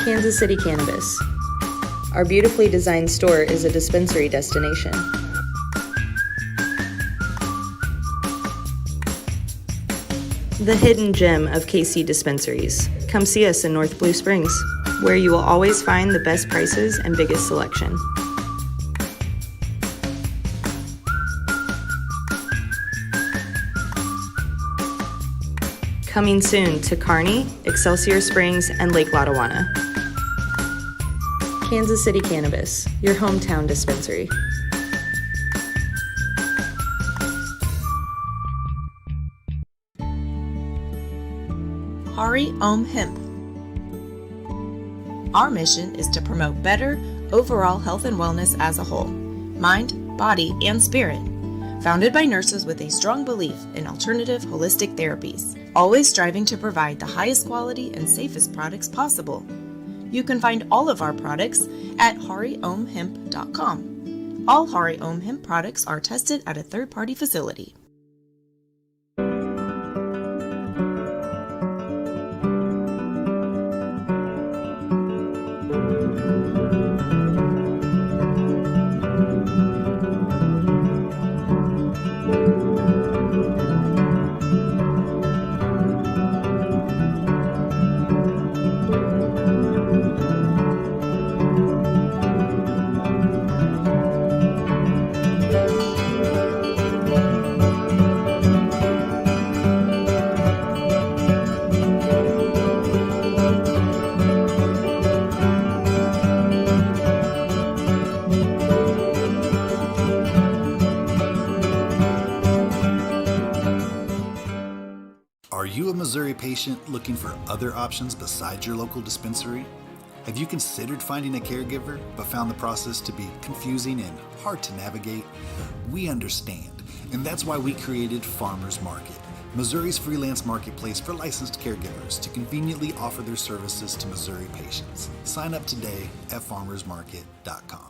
Kansas City Cannabis. Our beautifully designed store is a dispensary destination. The hidden gem of KC dispensaries. Come see us in North Blue Springs, where you will always find the best prices and biggest selection. Coming soon to Kearney, Excelsior Springs, and Lake Lotawana. Kansas City Cannabis, your hometown dispensary. Hari Om Hemp. Our mission is to promote better overall health and wellness as a whole, mind, body, and spirit. Founded by nurses with a strong belief in alternative holistic therapies, always striving to provide the highest quality and safest products possible. You can find all of our products at hariomhemp.com. All Hari Om Hemp products are tested at a third-party facility. Are you a Missouri patient looking for other options besides your local dispensary? Have you considered finding a caregiver but found the process to be confusing and hard to navigate? We understand, and that's why we created Farmers Market, Missouri's freelance marketplace for licensed caregivers to conveniently offer their services to Missouri patients. Sign up today at farmersmarket.com.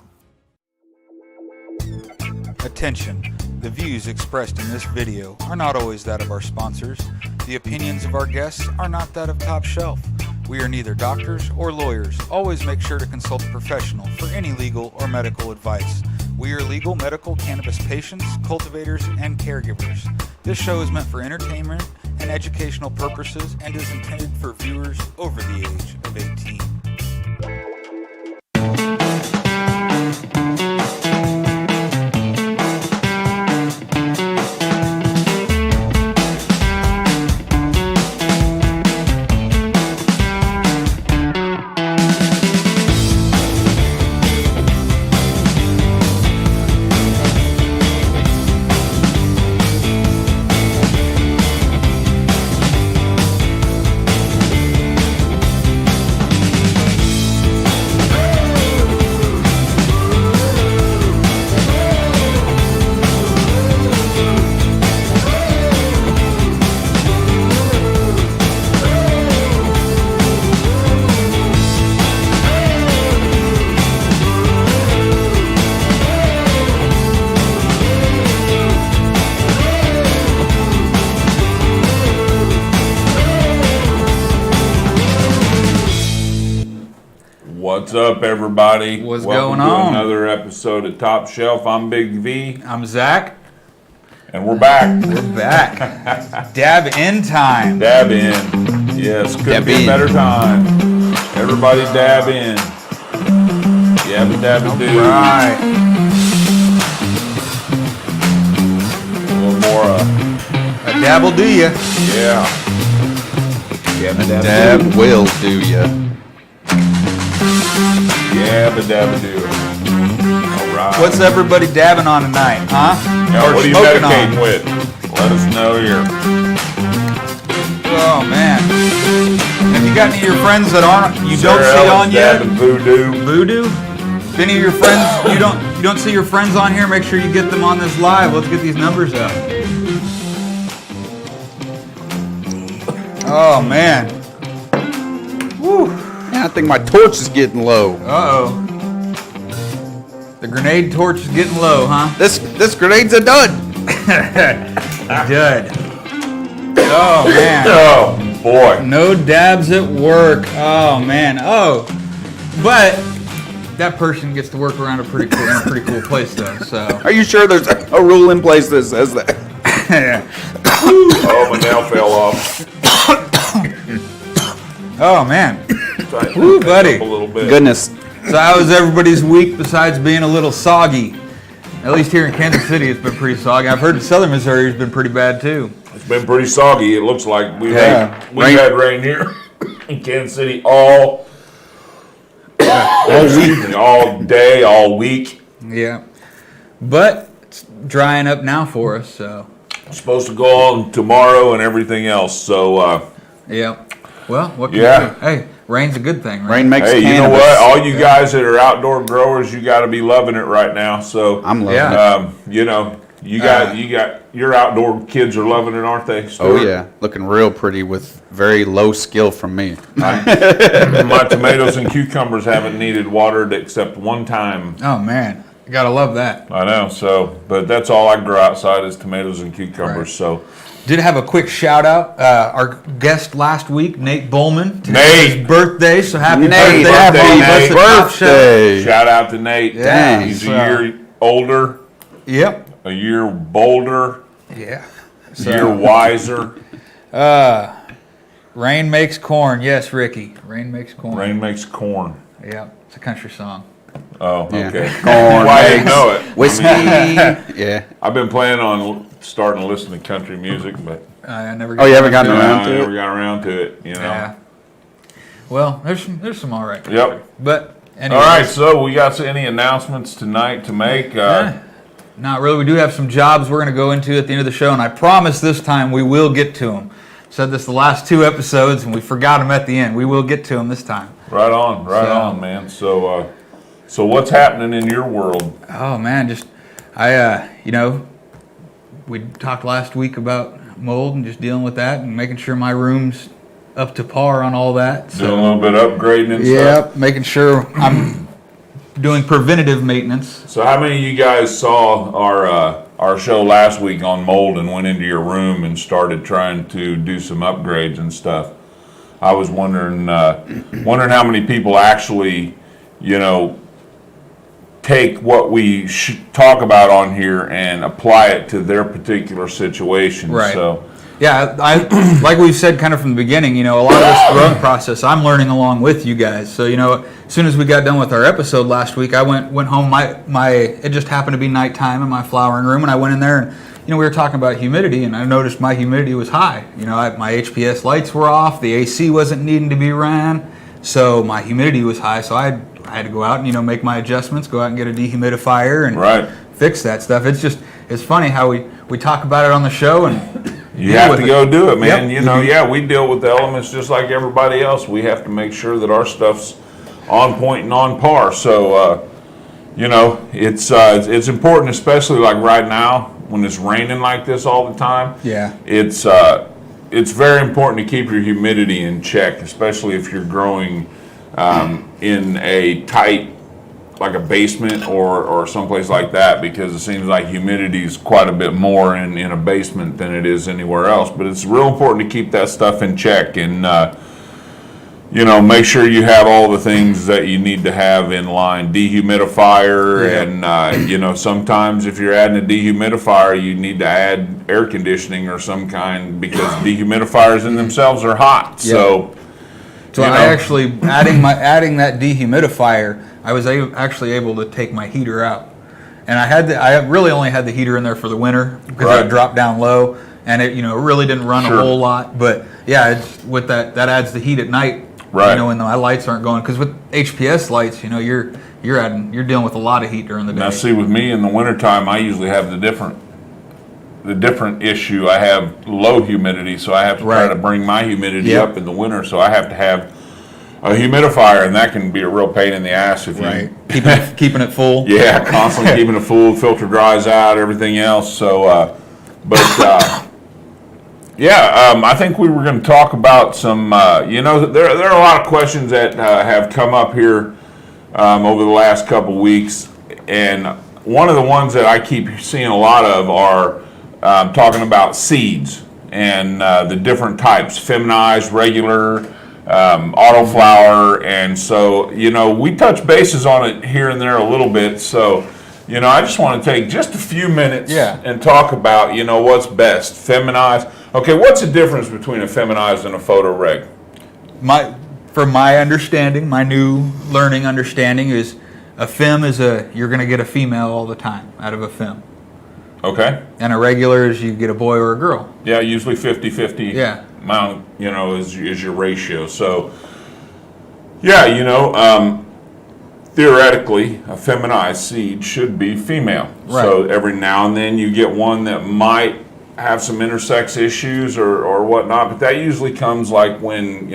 Attention. The views expressed in this video are not always that of our sponsors. The opinions of our guests are not that of TopShelf. We are neither doctors or lawyers. Always make sure to consult a professional for any legal or medical advice. We are legal medical cannabis patients, cultivators, and caregivers. This show is meant for entertainment and educational purposes and is intended for viewers over the age of 18. What's up, everybody? What's Welcome going on? to another episode of Top Shelf. I'm Big V. I'm Zack. And we're back. We're back. Dab in time. Dab in. Yes, couldn't be a better time. Everybody dab in. Yabba dabba do. Right. A little more, A dab'll do ya. yeah. Yabba dabba Dab do. will do ya. Yabba dabba do. All right. What's everybody dabbing on tonight, huh? Now, Or what are you smoking medicating on? with? Let us know here. Oh man. Have you got any of your friends that aren't you don't Sarah see Ellen's on yet? dabbing voodoo. Voodoo? If any of your friends you don't see your friends on here, make sure you get them on this live. Let's get these numbers up. Oh man. Woo. Man, I think my torch is getting low. Uh-oh. The grenade torch is getting low, huh? This grenade's a dud. Dud. Oh man. Oh, boy. No dabs at work. Oh man. Oh, But that person gets to work around a pretty cool place though. So. Are you sure there's a rule in place that says that? Oh, my nail fell off. Oh man. Woo, buddy. A little bit. Goodness. So how was everybody's week besides being a little soggy? At least here in Kansas City, it's been pretty soggy. I've heard southern Missouri has been pretty bad too. It's been pretty soggy. It looks like we've Yeah. had rain here in Kansas City all week, all day, all week. Yeah. But it's drying up now for us, so. It's supposed to go on tomorrow and everything else. So, Yeah. Well, what can Yeah. you do? Hey, rain's a good thing, right? Rain makes hey, cannabis. you know what? All you guys that are outdoor growers, you got to be loving it right now. So, I'm loving Yeah. it. you know, you got your outdoor kids are loving it, aren't they? Oh Stuart? yeah, looking real pretty with very low skill from me. My tomatoes and cucumbers haven't needed watered except one time. Oh man, you gotta love that. I know. So, but that's all I grow outside is tomatoes and cucumbers. Right. So, Did have a quick shout out. Our guest last week, Nate Bowman. Today's Nate. his birthday, so happy Nate, birthday! happy from all of us at Top Shelf. birthday. shout out to Nate. Yeah, He's so- a year older, Yep. a year bolder, Yeah. a year wiser. Rain makes corn. Yes, Ricky. Rain makes corn. Rain makes corn. Yeah, it's a country song. Oh, Yeah. okay. Corn Well, I didn't makes know it. Whiskey. Yeah. I've been planning on starting to listen to country music, but I never. Oh, you haven't gotten I around to never it? got around to it. You know. Yeah. Well, there's some all right. Yep. But anyway. All right. So we got any announcements tonight to make? Not really. We do have some jobs we're going to go into at the end of the show, and I promise this time we will get to them. Said this the last 2 episodes, and we forgot them at the end. We will get to them this time. Right on, So- on, man. So, so what's happening in your world? Oh man, we talked last week about mold and just dealing with that and making sure my room's up to par on all that. Doing a little bit of upgrading and stuff. Yep, making sure I'm doing preventative maintenance. So, how many of you guys saw our show last week on mold and went into your room and started trying to do some upgrades and stuff? I was wondering how many people actually, take what we talk about on here and apply it to their particular situation. Right. So, Yeah, I like we've said kind of from the beginning, a lot of this growing process I'm learning along with you guys. So, as soon as we got done with our episode last week, I went home. It just happened to be nighttime in my flowering room, and I went in there and we were talking about humidity, and I noticed my humidity was high. My HPS lights were off, the AC wasn't needing to be ran, so my humidity was high. So I had to go out and make my adjustments, go out and get a dehumidifier and right. fix that stuff. It's funny how we talk about it on the show and. You have to go do it, man. Yep. We deal with the elements just like everybody else. We have to make sure that our stuff's on point and on par. So, it's important, especially like right now when it's raining like this all the time. Yeah. It's very important to keep your humidity in check, especially if you're growing in a tight, like a basement or someplace like that, because it seems like humidity is quite a bit more in a basement than it is anywhere else. But it's real important to keep that stuff in check and make sure you have all the things that you need to have in line. Dehumidifier, and sometimes if you're adding a dehumidifier, you need to add air conditioning or some kind, because dehumidifiers in themselves are hot. So I actually adding that dehumidifier, I was actually able to take my heater out, and I really only had the heater in there for the winter because Right. it dropped down low, and it really didn't run Sure. a whole lot. But yeah, with that adds the heat at night. Right. When my lights aren't going, because with HPS lights, you're dealing with a lot of heat during the day. now, see, with me in the wintertime, I usually have the different issue. I have low humidity, so I have to try Right. to bring my humidity Yep. up in the winter. So I have to have a humidifier, and that can be a real pain in the ass if you keeping it full. yeah, constantly keeping it full, filter dries out, everything else. So, I think we were going to talk about some, there are a lot of questions that have come up here over the last couple weeks. And one of the ones that I keep seeing a lot of are talking about seeds and the different types, feminized, regular, Autoflower, and so, we touch bases on it here and there a little bit, so, I just want to take just a few minutes and talk about, what's best. Feminized. Okay, what's the difference between a feminized and a photo reg? From my understanding, my new learning understanding is a fem is you're going to get a female all the time out of a fem. Okay. And a regular is you get a boy or a girl. Yeah, usually 50-50 Yeah. amount, is your ratio. So, yeah, theoretically, a feminized seed should be female. Right. So every now and then you get one that might have some intersex issues or whatnot, but that usually comes like when,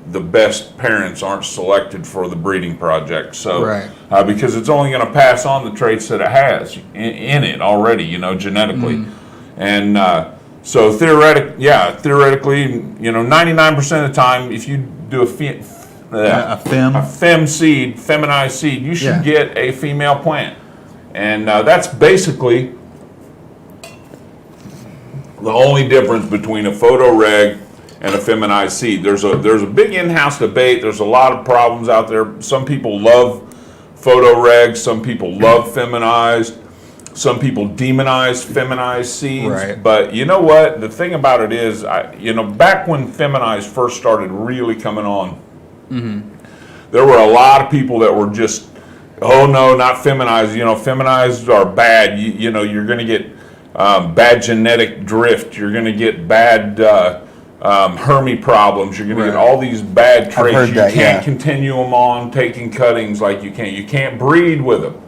the best parents aren't selected for the breeding project. So, Right. Because it's only going to pass on the traits that it has in it already, genetically. And so theoretically, 99% of the time, if you do a fem seed, feminized seed, you should get a female plant. And that's basically the only difference between a photo reg and a feminized seed. There's a big in-house debate. There's a lot of problems out there. Some people love photo regs. Some people love feminized. Some people demonize feminized seeds. Right. But you know what? The thing about it is, back when feminized first started really coming on, there were a lot of people that were just, oh no, not feminized. Feminized are bad. You're going to get bad genetic drift. You're going to get bad Hermy problems. You're going to get all these bad traits. You can't continue them on taking cuttings like you can. You can't breed with them.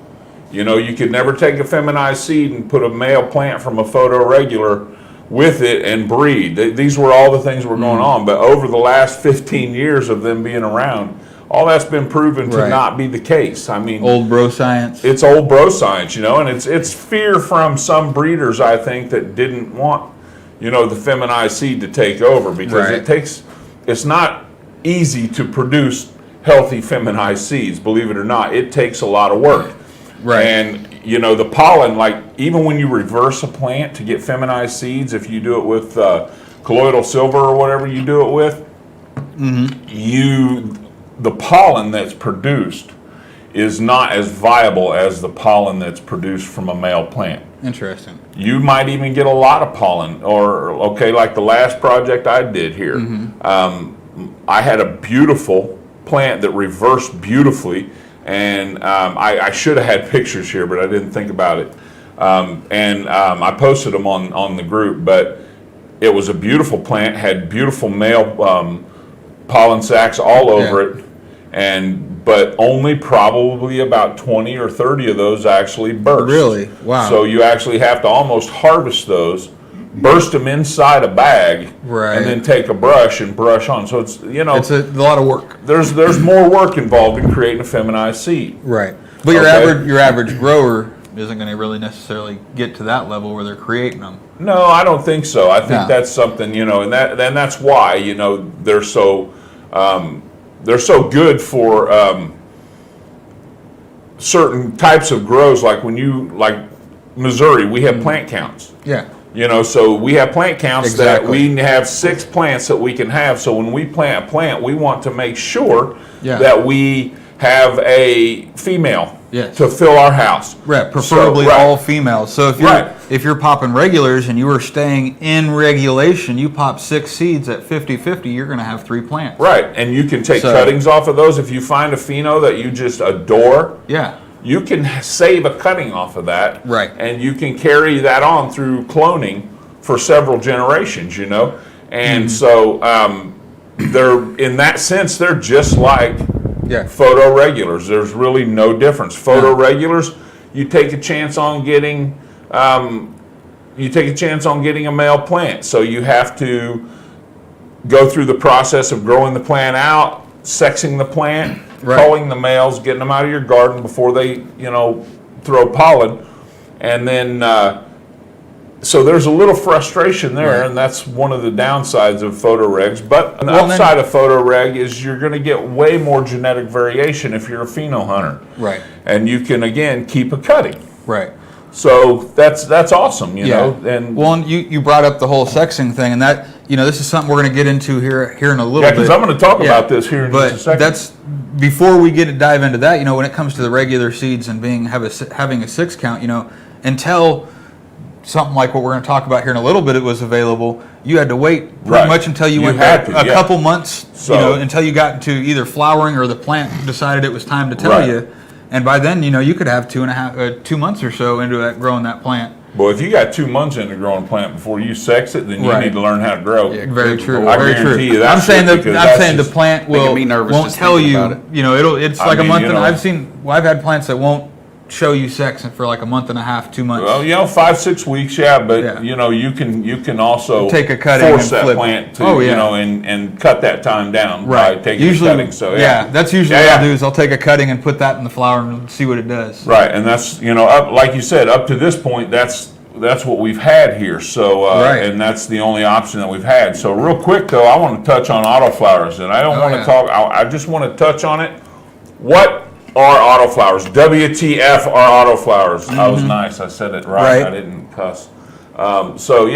You could never take a feminized seed and put a male plant from a photo regular with it and breed. These were all the things that were going on. But over the last 15 years of them being around, all that's been proven to not be the case. I mean, old bro science. It's old bro science, and it's fear from some breeders, I think, that didn't want, the feminized seed to take over, because it's not easy to produce healthy feminized seeds, believe it or not. It takes a lot of work. Right. And, the pollen, like, even when you reverse a plant to get feminized seeds, if you do it with colloidal silver or whatever you do it with, the pollen that's produced is not as viable as the pollen that's produced from a male plant. Interesting. You might even get a lot of pollen, like the last project I did here. I had a beautiful plant that reversed beautifully, and I should have had pictures here, but I didn't think about it. I posted them on the group, but it was a beautiful plant, had beautiful male pollen sacs all over it, but only probably about 20 or 30 of those actually burst. Really? Wow. So you actually have to almost harvest those, burst them inside a bag, and then take a brush and brush on. So it's it's a lot of work. There's more work involved in creating a feminized seed. Right. But your average grower isn't going to really necessarily get to that level where they're creating them. No, I don't think so. I think that's something, and that's why, they're so good for certain types of grows, like like Missouri, we have plant counts. Yeah. So we have plant counts that we have 6 plants that we can have. So when we plant a plant, we want to make sure that we have a female to fill our house. Right, preferably all females. So if you're popping regulars and you are staying in regulation, you pop 6 seeds at 50-50, you're going to have 3 plants. Right, and you can take cuttings off of those. If you find a pheno that you just adore, you can save a cutting off of that. Right. And you can carry that on through cloning for several generations, And so they're, in that sense, they're just like photo regulars. There's really no difference. Photo regulars, you take a chance on getting a male plant. So you have to go through the process of growing the plant out, sexing the plant, culling the males, getting them out of your garden before they, throw pollen. And then, so there's a little frustration there, and that's one of the downsides of photo regs. But the upside of photo reg is you're going to get way more genetic variation if you're a pheno hunter. Right. And you can, again, keep a cutting. Right. So that's awesome, you know. And you brought up the whole sexing thing, and that this is something we're going to get into here in a little Yeah, bit. because I'm going to talk about this here in just a second. That's before we dive into that. When it comes to the regular seeds and having a 6 count, until something like what we're going to talk about here in a little bit, it was available. You had to wait pretty much until you went back a couple months, until you got into either flowering or the plant decided it was time to tell you. And by then, you could have 2 months or so into that growing that plant. Well, if you got 2 months into growing a plant before you sex it, then you need to learn how to grow. Yeah, very true. I very guarantee true. you I'm saying the plant won't tell you. About it. It's like a month. And I've had plants that won't show you sex for like a month and a half, 2 months. Well, 5-6 weeks, but you can also take a cutting force and that flip. plant to and cut that time down by taking a cutting. So that's usually what I'll do is I'll take a cutting and put that in the flower and see what it does. Right, and that's up, like you said, up to this point, that's what we've had here. So and that's the only option that we've had. So real quick though, I want to touch on autoflowers, and I don't want to talk. I just want to touch on it. What are autoflowers? WTF are autoflowers? Mm-hmm. I was nice. I said it right. I didn't cuss. So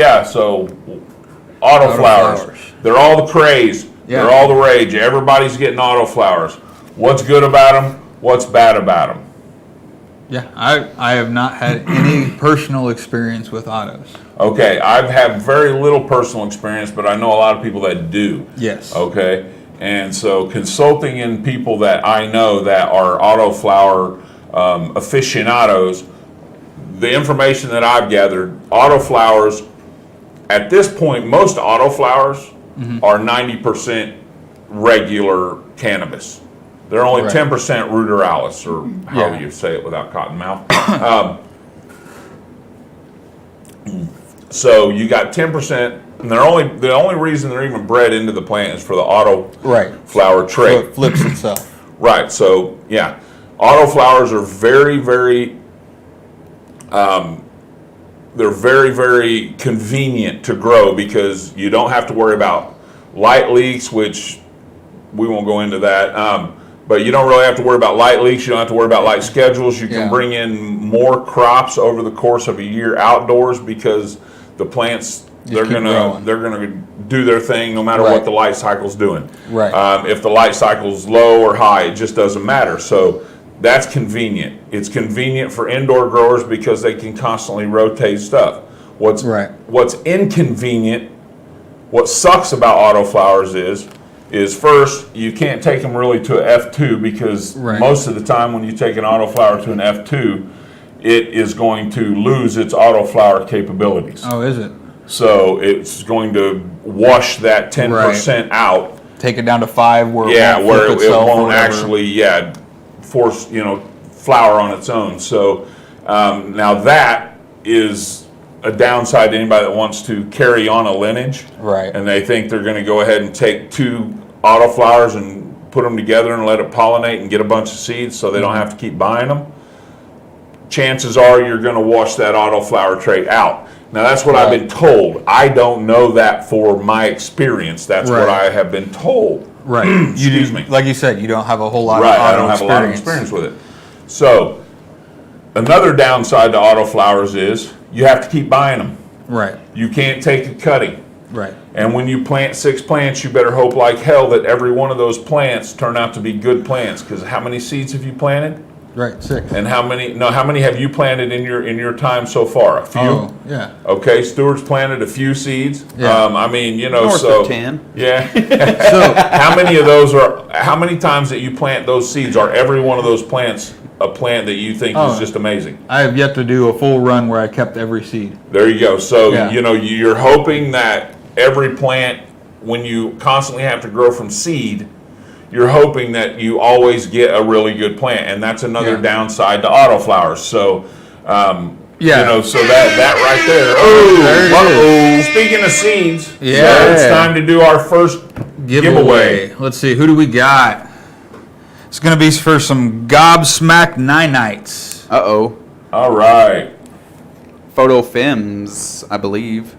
autoflowers. They're all the craze. Yeah. They're all the rage. Everybody's getting autoflowers. What's good about them? What's bad about them? Yeah, I have not had any personal experience with autos. Okay, I've had very little personal experience, but I know a lot of people that do. Yes. Okay, and so consulting in people that I know that are autoflower aficionados, the information that I've gathered, autoflowers, at this point, most autoflowers are 90% regular cannabis. They're only 10% ruderalis, or however you say it without cotton mouth. So you got 10%, and the only reason they're even bred into the plant is for the autoflower trait. So it flips itself. Right. So autoflowers are very, very. They're very, very convenient to grow because you don't have to worry about light leaks, which we won't go into that. But you don't really have to worry about light leaks. You don't have to worry about light schedules. You can bring in more crops over the course of a year outdoors because the plants they're gonna do their thing no matter what the light cycle's doing. Right. If the light cycle's low or high, it just doesn't matter. So that's convenient. It's convenient for indoor growers because they can constantly rotate stuff. What's inconvenient, what sucks about autoflowers is first, you can't take them really to an F2 because most of the time when you take an autoflower to an F2, it is going to lose its autoflower capabilities. Oh, is it? So it's going to wash that 10% out. Take it down to 5 where it won't actually force flower on its own. So now that is a downside to anybody that wants to carry on a lineage, and they think they're going to go ahead and take 2 autoflowers and put them together and let it pollinate and get a bunch of seeds so they don't have to keep buying them. Chances are you're going to wash that autoflower trait out. Now that's what I've been told. I don't know that for my experience. That's what I have been told. Right. Excuse me. Like you said, you don't have a whole lot of I don't have a lot of experience with it. So another downside to autoflowers is you have to keep buying them. Right. You can't take a cutting. Right. And when you plant 6 plants, you better hope like hell that every one of those plants turn out to be good plants. Because how many seeds have you planted? Right, 6. And how many have you planted in your time so far? A few? Oh, yeah. Okay, Stewart's planted a few seeds. Yeah. North of 10. Yeah. So how many times that you plant those seeds are every one of those plants a plant that you think is just amazing? I have yet to do a full run where I kept every seed. There you go. So, you're hoping that every plant, when you constantly have to grow from seed, you're hoping that you always get a really good plant, and that's another downside to autoflowers. So, so that right there. Oh, speaking of seeds, so it's time to do our first giveaway. Let's see, who do we got? It's going to be for some Gobsmack Ninites. Uh-oh. All right. Photo Fems, I believe.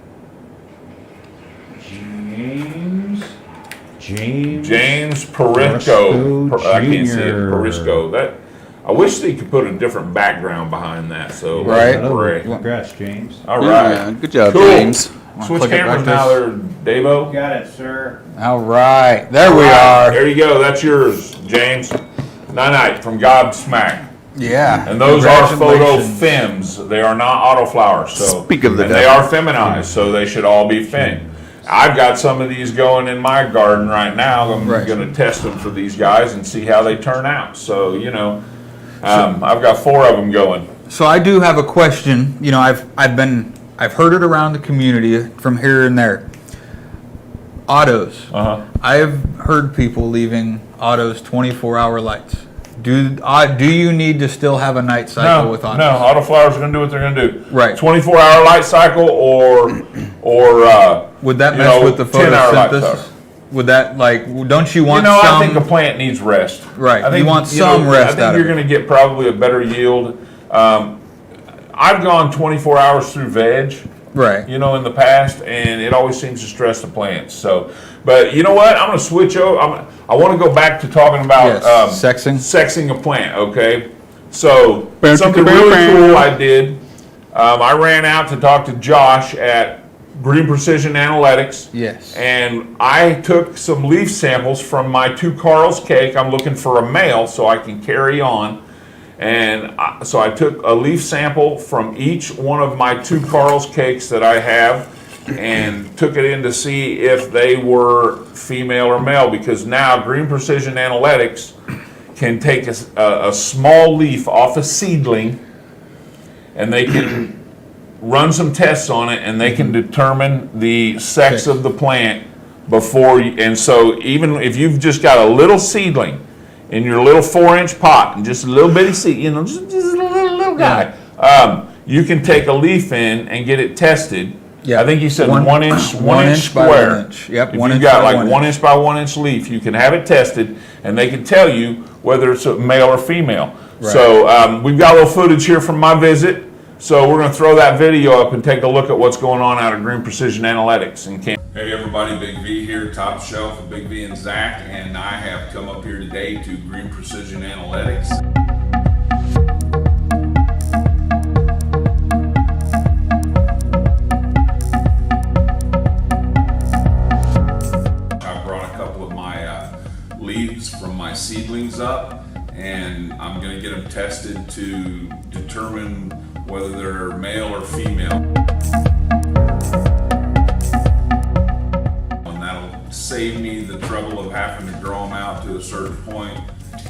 James Perisco. I can't see it. Perisco. I wish they could put a different background behind that. So right. Congrats, James. All right. Yeah, good job, cool. James. Switch click it cameras back now to there, Davo. Got it, sir. All right, there we Right, are. There you go. That's yours, James. Night from Godsmack. Yeah. And those are photo Congratulations. Fems. They are not Autoflowers. So Speak of the and they devil. are feminized, so they should all be Fem. I've got some of these going in my garden right now. I'm Right. going to test them for these guys and see how they turn out. So I've got 4 of them going. So I do have a question. You know, I've heard it around the community from here and there. Autos. I've heard people leaving autos 24-hour lights. Do you need to still have a night cycle with autos? No, Autoflowers are going to do what they're going to do. Right. 24-hour light cycle or Would that mess with the 10-hour light photosynthesis? cycle. Would that, like, don't you want I some? think a plant needs rest. Right, I think you want some rest I out think of you're it. going to get probably a better yield. I've gone 24 hours through veg, Right. in the past, and it always seems to stress the plants. So, but you know what? I'm going to switch over. I want to go back to talking about Yes, sexing. sexing a plant. Okay, so something really cool I did. I ran out to talk to Josh at Green Precision Analytics. Yes. And I took some leaf samples from my 2 Carl's cake. I'm looking for a male so I can carry on. And so I took a leaf sample from each one of my 2 Carl's cakes that I have and took it in to see if they were female or male, because now Green Precision Analytics can take a small leaf off a seedling and they can run some tests on it and they can determine the sex of the plant before and so even if you've just got a little seedling in your little 4-inch pot and just a little bitty seed, just a little guy, you can take a leaf in and get it tested. Yeah. I think you said 1 inch, 1 inch by square. 1 inch. Yep, If 1 you've inch got by like 1 1 inch by 1 inch leaf, you can have it tested and they can tell you whether it's a male or female. Right. So we've got a little footage here from my visit. So we're going to throw that video up and take a look at what's going on out of Green Precision Analytics in Kansas. Hey everybody, Big V here, TopShelf with Big V and Zack, and I have come up here today to Green Precision Analytics. I brought a couple of my leaves from my seedlings up, and I'm going to get them tested to determine whether they're male or female. And that'll save me the trouble of having to grow them out to a certain point,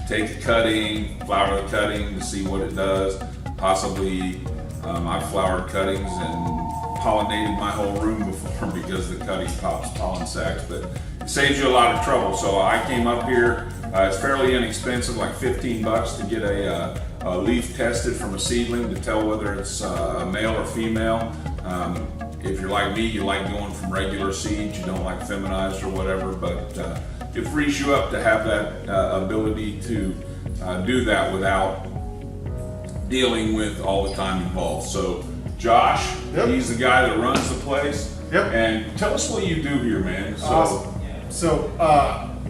take a cutting, flower the cutting to see what it does. Possibly I've flowered cuttings and pollinated my whole room before because the cutting pops pollen sacs, but it saves you a lot of trouble. So I came up here, it's fairly inexpensive, like 15 bucks to get a leaf tested from a seedling to tell whether it's a male or female. If you're like me, you like going from regular seeds, you don't like feminized or whatever, but it frees you up to have that ability to do that without dealing with all the time involved. So Josh, he's the guy that runs the place. Yep. And tell us what you do here, man. So, Awesome.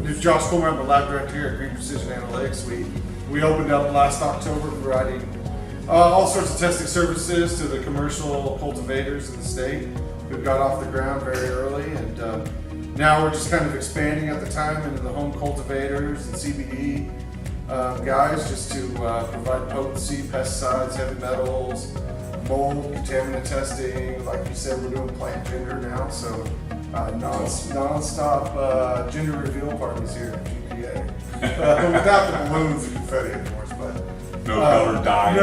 This is Josh Coleman. I'm the lab director here at Green Precision Analytics. We opened up last October, providing all sorts of testing services to the commercial cultivators in the state who got off the ground very early, and now we're just kind of expanding at the time into the home cultivators and CBD guys, just to provide potency, pesticides, heavy metals, mold, contaminant testing. Like you said, we're doing plant gender now, so non-stop gender reveal parties here at GPA. Without the balloons and confetti, of course, but no color dye.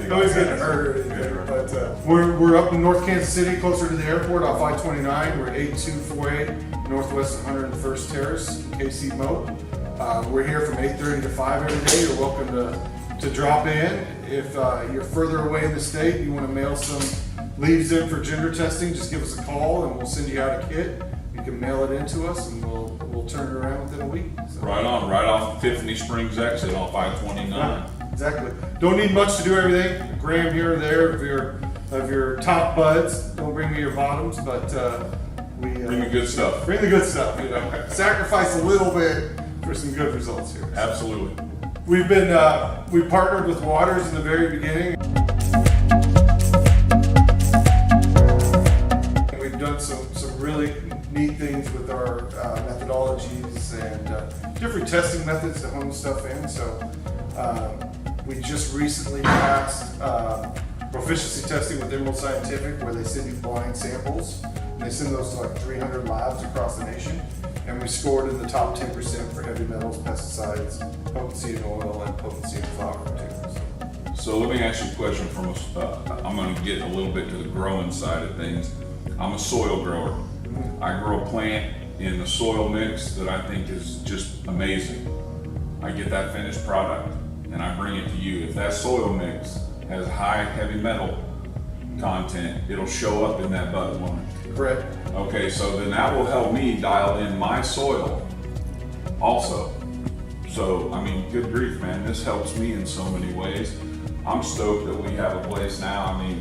nobody's getting hurt or anything. But we're up in North Kansas City, closer to the airport, off I-29. We're at 8248 Northwest 101st Terrace, KC Moat. We're here from 8:30 to 5 every day. You're welcome to drop in. If you're further away in the state, you want to mail some leaves in for gender testing, just give us a call and we'll send you out a kit. You can mail it in to us and we'll turn it around within a week. So. Right on, right off Tiffany Springs exit off I-29. Yeah, exactly. Don't need much to do everything. A gram here or there of your top buds. Don't bring me your bottoms, but we Bring the good stuff. Bring the good stuff. Sacrifice a little bit for some good results here. Absolutely. We partnered with Waters in the very beginning. We've things with our methodologies and different testing methods to hone stuff in. So we just recently passed proficiency testing with Emerald Scientific, where they send you blind samples. And they send those to like 300 labs across the nation. And we scored in the top 10% for heavy metals, pesticides, potency in oil, and potency in flower too. So let me ask you a question from I'm going to get a little bit to the growing side of things. I'm a soil grower. I grow a plant in the soil mix that I think is just amazing. I get that finished product and I bring it to you. If that soil mix has high heavy metal content, it'll show up in that bud, won't it? Correct. Okay, so then that will help me dial in my soil also. So, I mean, good grief, man, this helps me in so many ways. I'm stoked that we have a place now, I mean,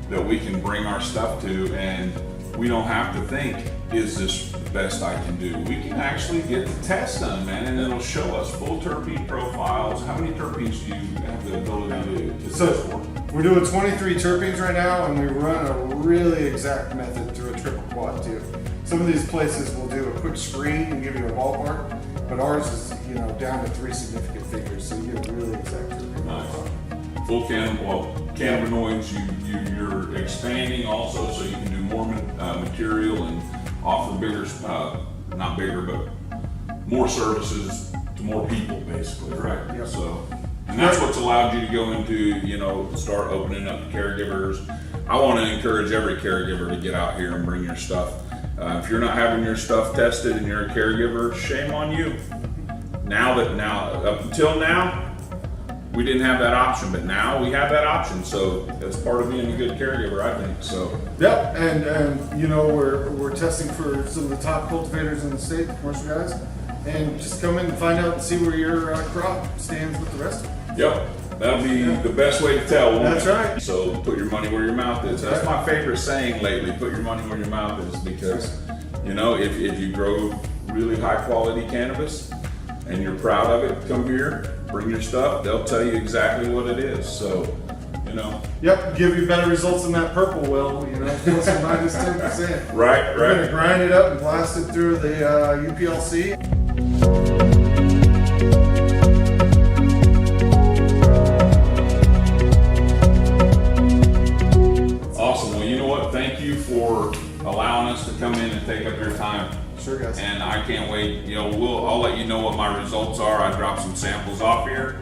that we can bring our stuff to, and we don't have to think, is this the best I can do? We can actually get the test done, man, and it'll show us full terpene profiles. How many terpenes do you have the ability to test for? We're doing 23 terpenes right now, and we run a really exact method through a triple quad too. Some of these places will do a quick screen and give you a ballpark, but ours is, down to 3 significant figures, so you get a really exact terpene. Nice. Full cannabinoids, you're expanding also, so you can do more material and offer bigger, not bigger, but more services to more people, basically, right? Yep. So, and that's what's allowed you to go into, start opening up caregivers. I want to encourage every caregiver to get out here and bring your stuff. If you're not having your stuff tested and you're a caregiver, shame on you. Up until now, we didn't have that option, but now we have that option. So that's part of being a good caregiver, I think. So. Yep, and we're testing for some of the top cultivators in the state, the commercial guys, and just come in and find out and see where your crop stands with the rest of them. Yep, that'll be the best way to tell. That's right. So put your money where your mouth is. That's my favorite saying lately. Put your money where your mouth is, because if you grow really high quality cannabis and you're proud of it, come here, bring your stuff. They'll tell you exactly what it is. So, Yep, give you better results than that purple will. Plus or minus 10%. Right. We're gonna grind it up and blast it through the UPLC. Awesome. Well, you know what? Thank you for allowing us to come in and take up your time. Sure, guys. And I can't wait. I'll let you know what my results are. I dropped some samples off here.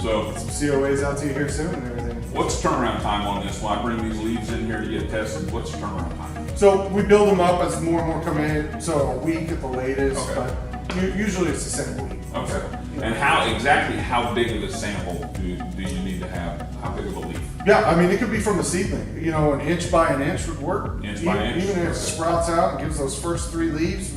So Some COAs out to you here soon and everything. what's the turnaround time on this? When I bring these leaves in here to get tested, what's the turnaround time? So we build them up as more and more come in, so a week at the latest, Okay. but usually it's the same week. Okay. And how big of a sample do you need to have? How big of a leaf? Yeah, I mean, it could be from a seedling, an inch by an inch would work. Inch by inch? Even if it sprouts out and gives those first 3 leaves,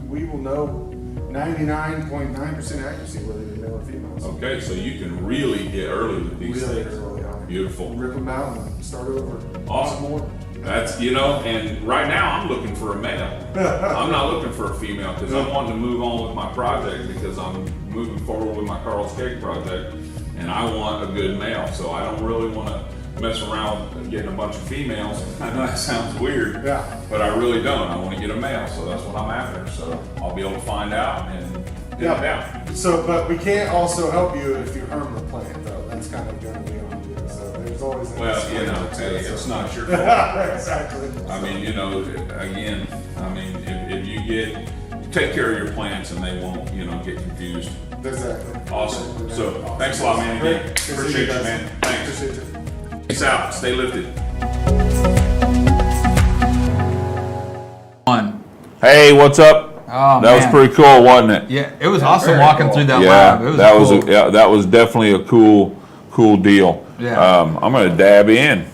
we will know 99.9% accuracy whether they're male or female. So Okay, so you can really get early with these really things. early on. Beautiful. Rip them out and start over. Awesome. More. That's, and right now I'm looking for a male. I'm not looking for a female because I'm wanting to move on with my project, because I'm moving forward with my Carl's Cake project, and I want a good male. So I don't really want to mess around with getting a bunch of females. I know that sounds weird, Yeah. but I really don't. I want to get a male, so that's what I'm after. So I'll be able to find out and get it down. So, but we can't also help you if you harm the plant, though. That's kind of going to be on you. So there's always an Well, disclaimer to hey, it, so- it's not your fault. Exactly. I mean, again, if you take care of your plants and they won't, get confused. Exactly. Awesome. So thanks a lot, man. Again. Great. Good to see Appreciate you, guys. man. Thanks. Appreciate you. Peace out. Stay lifted. Hey, what's up? Oh, That was man. pretty cool, wasn't it? Yeah, it was awesome very walking cool. through that Yeah, lab. It was that was cool. that was definitely a cool deal. Yeah. I'm gonna dab in.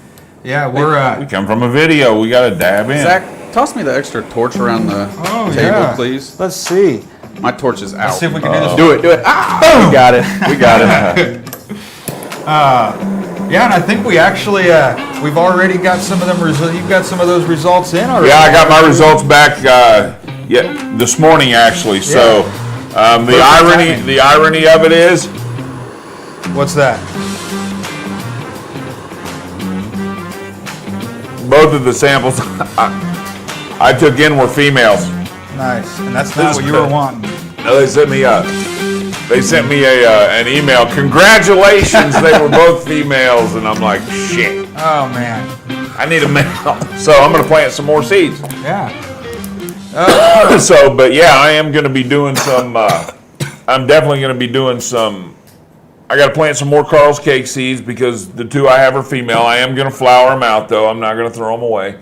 Yeah, We we're come from a video. We gotta dab in. Zach, toss me the extra torch around the table, yeah. please. let's see. My torch is out. Let's see if we can do this. Do it. Ah, we got it. We got it. Yeah, and I think we actually we've already got some of them. You've got some of those results in already. Yeah, I got my results back this morning actually. So the irony of it is, What's that? both of the samples I took in were females. Nice. And that's not what you were wanting. No, they sent me an email. Congratulations, they were both females, and I'm like, shit. Oh man. I need a male, so I'm gonna plant some more seeds. Yeah. So, but yeah, I am gonna be doing some. I'm definitely gonna be doing some. I got to plant some more Carl's cake seeds because the two I have are female. I am gonna flower them out though. I'm not gonna throw them away.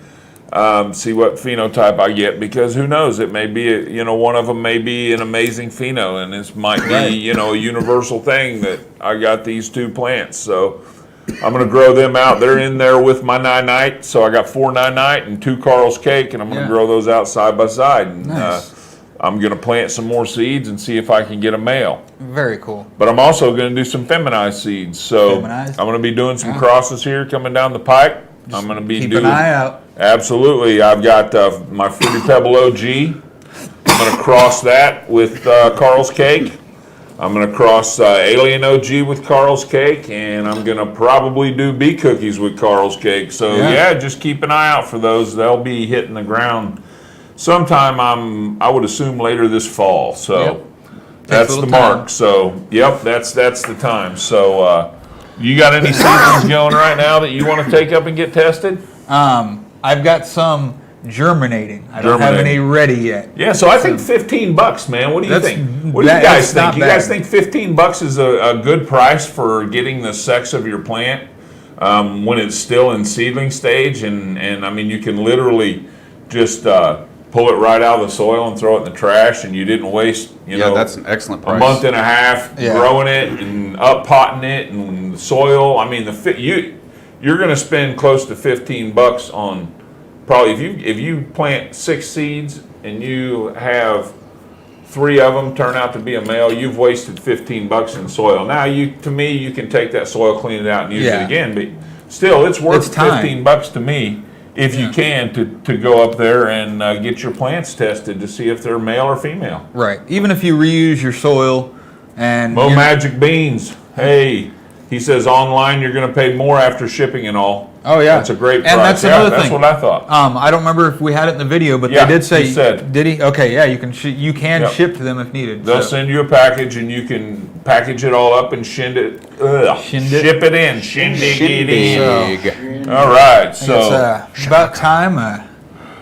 See what phenotype I get, because who knows? It may be, one of them may be an amazing pheno, and this might be, a universal thing that I got these two plants. So I'm going to grow them out. They're in there with my Nine-Night. So I got 4 Nine-Night and 2 Carl's Cake, and I'm going to grow those out side by side. And Nice. I'm going to plant some more seeds and see if I can get a male. Very cool. But I'm also going to do some feminized seeds. So Feminized? I'm going to be doing some crosses here coming down the pike. I'm going to be Keep doing. an eye out. Absolutely. I've got my Fruity Pebble OG. I'm going to cross that with Carl's Cake. I'm going to cross Alien OG with Carl's Cake, and I'm going to probably do bee cookies with Carl's Cake. So yeah, just keep an eye out for those. They'll be hitting the ground sometime. I would assume later this fall. So that's the mark. So that's the time. So you got any seedlings going right now that you want to take up and get tested? I've got some germinating. I don't have any ready yet. Yeah, so I think $15, man. What do you think? What do you guys think? You guys think $15 is a good price for getting the sex of your plant when it's still in seedling stage? And I mean, you can literally just pull it right out of the soil and throw it in the trash, and you didn't waste, that's an excellent price. a month and a half growing it and up potting it and the soil. I mean, you're going to spend close to $15 on probably if you plant 6 seeds and you have 3 of them turn out to be a male, you've wasted $15 in soil. Now to me you can take that soil, clean it out, and use it again. But still, it's worth $15 to me if you can to go up there and get your plants tested to see if they're male or female. Right. Even if you reuse your soil and Mo Magic Beans. Hey. He says online you're going to pay more after shipping and all. Oh yeah, that's a great price. And that's another thing. That's what I thought. I don't remember if we had it in the video, but they did say. He said. Did he? Okay, yeah. You can ship to them if needed. They'll send you a package and you can package it all up and ship it in. Shindig. All right, so it's about time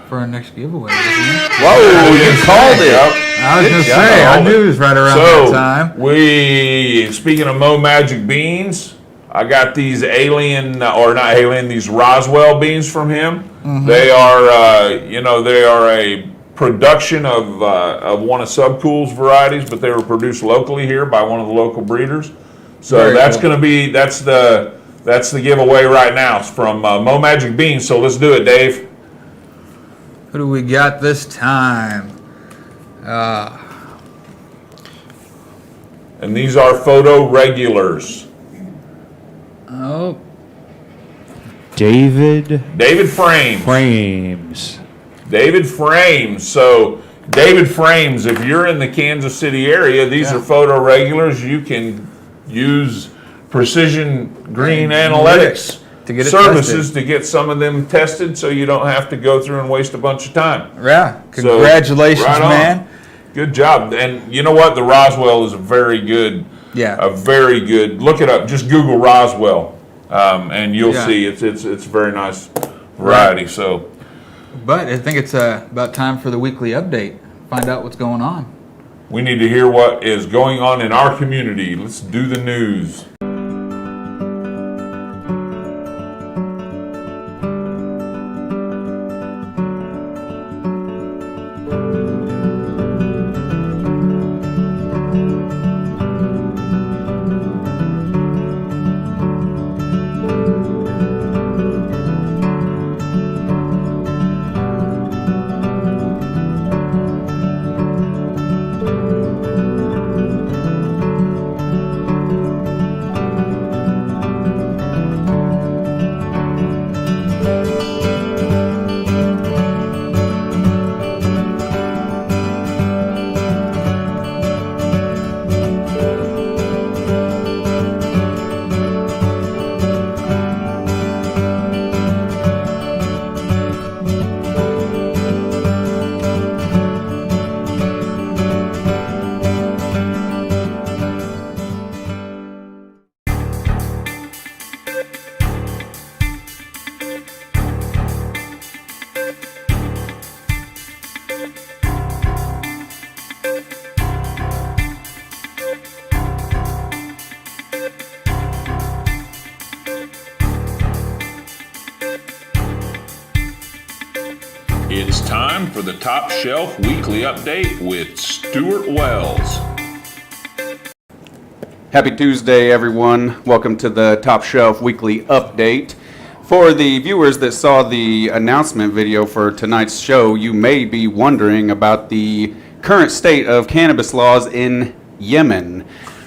for our next giveaway. Isn't it? Whoa, you called it. I was going to say, I knew it was right around that time. Speaking of Mo Magic Beans, I got these these Roswell beans from him. Mm-hmm. They are, a production of one of Subcool's varieties, but they were produced locally here by one of the local breeders. So that's going to be, that's the giveaway right now. It's from Mo Magic Beans. So let's do it, Dave. Who do we got this time? And these are photo regulars. Oh. David Frames. David Frames. So David Frames, if you're in the Kansas City area, these are photo regulars. You can use Precision Green Analytics to get services to get some of them tested, so you don't have to go through and waste a bunch of time. Yeah. Congratulations, man. Good job. And you know what? The Roswell is a very good. Look it up. Just Google Roswell, and you'll see it's a very nice variety. Right. So, but I think it's about time for the weekly update. Find out what's going on. We need to hear what is going on in our community. Let's do the news. It's time for the Top Shelf Weekly Update with Stewart Wells. Happy Tuesday, everyone. Welcome to the Top Shelf Weekly Update. For the viewers that saw the announcement video for tonight's show, you may be wondering about the current state of cannabis laws in Yemen.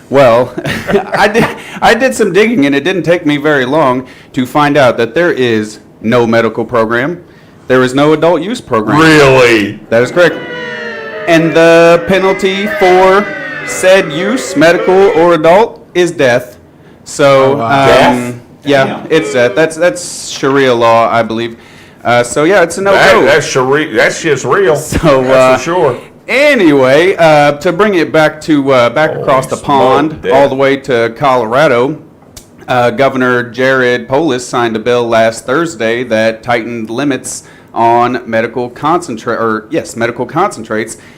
Well, I did some digging, and it didn't take me very long to find out that there is no medical program. There is no adult use program. Really? That is correct. And the penalty for said use, medical or adult, is death. So, Death? Yeah, it's death. That's Sharia law, I believe. So yeah, it's a no-go. That's shit's real. So, that's for sure. Anyway, to bring it back to across the pond, all the way to Colorado, Governor Jared Polis signed a bill last Thursday that tightened limits on medical concentrates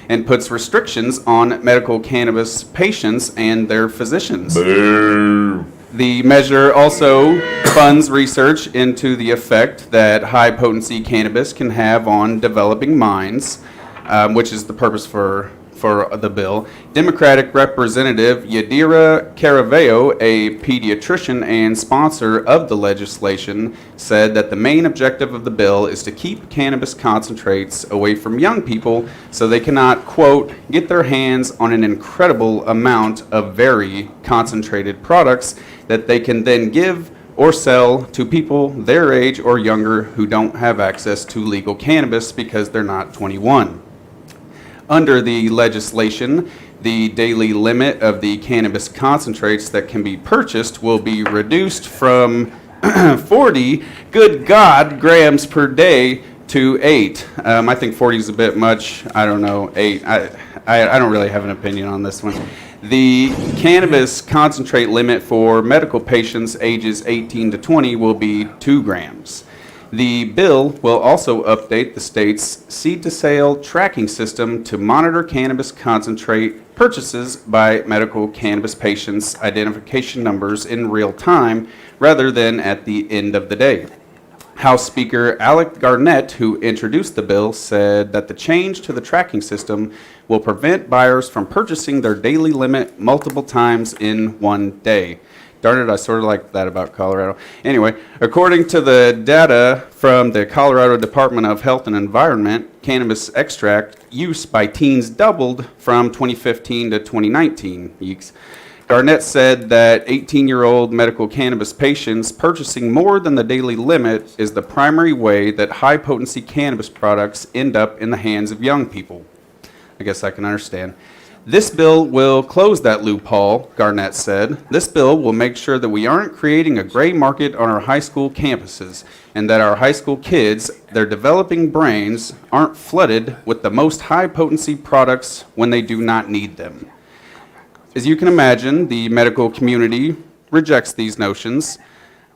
and puts restrictions on medical cannabis patients and their physicians. Boo. The measure also funds research into the effect that high-potency cannabis can have on developing minds, which is the purpose for the bill. Democratic Representative Yadira Caraveo, a pediatrician and sponsor of the legislation, said that the main objective of the bill is to keep cannabis concentrates away from young people so they cannot, quote, get their hands on an incredible amount of very concentrated products that they can then give or sell to people their age or younger who don't have access to legal cannabis because they're not 21. Under the legislation, the daily limit of the cannabis concentrates that can be purchased will be reduced from 40, good God, grams per day to 8. I think 40 is a bit much. I don't know, 8. I don't really have an opinion on this one. The cannabis concentrate limit for medical patients ages 18 to 20 will be 2 grams. The bill will also update the state's seed-to-sale tracking system to monitor cannabis concentrate purchases by medical cannabis patients' identification numbers in real time rather than at the end of the day. House Speaker Alec Garnett, who introduced the bill, said that the change to the tracking system will prevent buyers from purchasing their daily limit multiple times in one day. Darn it, I sort of like that about Colorado. Anyway, according to the data from the Colorado Department of Health and Environment, cannabis extract use by teens doubled from 2015 to 2019. Yeeks. Garnett said that 18-year-old medical cannabis patients purchasing more than the daily limit is the primary way that high-potency cannabis products end up in the hands of young people. I guess I can understand. This bill will close that loophole, Garnett said. This bill will make sure that we aren't creating a gray market on our high school campuses and that our high school kids, their developing brains, aren't flooded with the most high-potency products when they do not need them. As you can imagine, the medical community rejects these notions.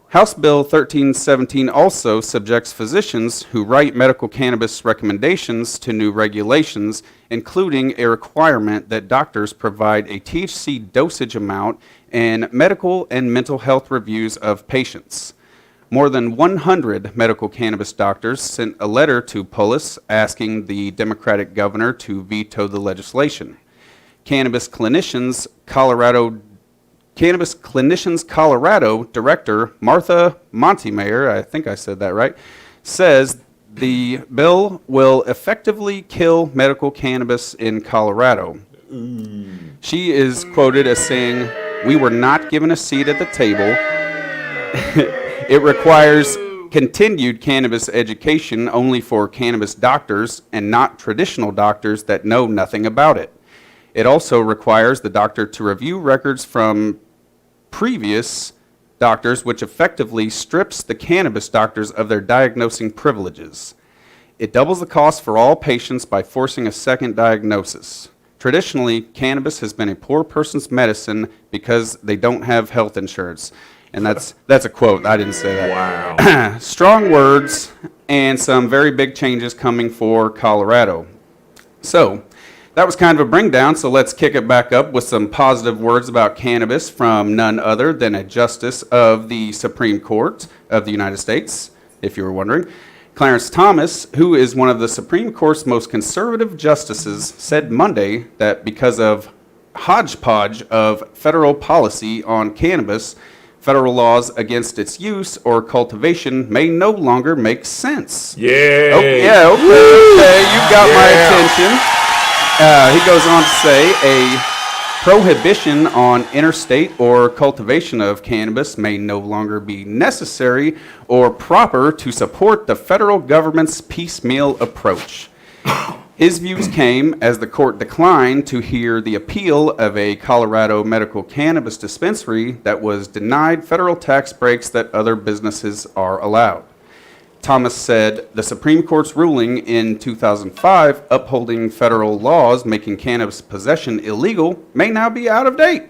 House Bill 1317 also subjects physicians who write medical cannabis recommendations to new regulations, including a requirement that doctors provide a THC dosage amount and medical and mental health reviews of patients. More than 100 medical cannabis doctors sent a letter to Polis asking the Democratic governor to veto the legislation. Cannabis Clinicians Colorado Director Martha Montemayor, I think I said that right, says the bill will effectively kill medical cannabis in Colorado. She is quoted as saying, "We were not given a seat at the table. It requires continued cannabis education only for cannabis doctors and not traditional doctors that know nothing about it. It also requires the doctor to review records from previous doctors, which effectively strips the cannabis doctors of their diagnosing privileges. It doubles the cost for all patients by forcing a second diagnosis. Traditionally, cannabis has been a poor person's medicine because they don't have health insurance." And that's a quote. I didn't say that. Wow. Strong words and some very big changes coming for Colorado. So, that was kind of a bring down, so let's kick it back up with some positive words about cannabis from none other than a justice of the Supreme Court of the United States, if you were wondering. Clarence Thomas, who is one of the Supreme Court's most conservative justices, said Monday that because of hodgepodge of federal policy on cannabis, federal laws against its use or cultivation may no longer make sense. Yeah. Oh, yeah, okay, you've got my attention. He goes on to say a prohibition on interstate or cultivation of cannabis may no longer be necessary or proper to support the federal government's piecemeal approach. His views came as the court declined to hear the appeal of a Colorado medical cannabis dispensary that was denied federal tax breaks that other businesses are allowed. Thomas said the Supreme Court's ruling in 2005 upholding federal laws making cannabis possession illegal may now be out of date.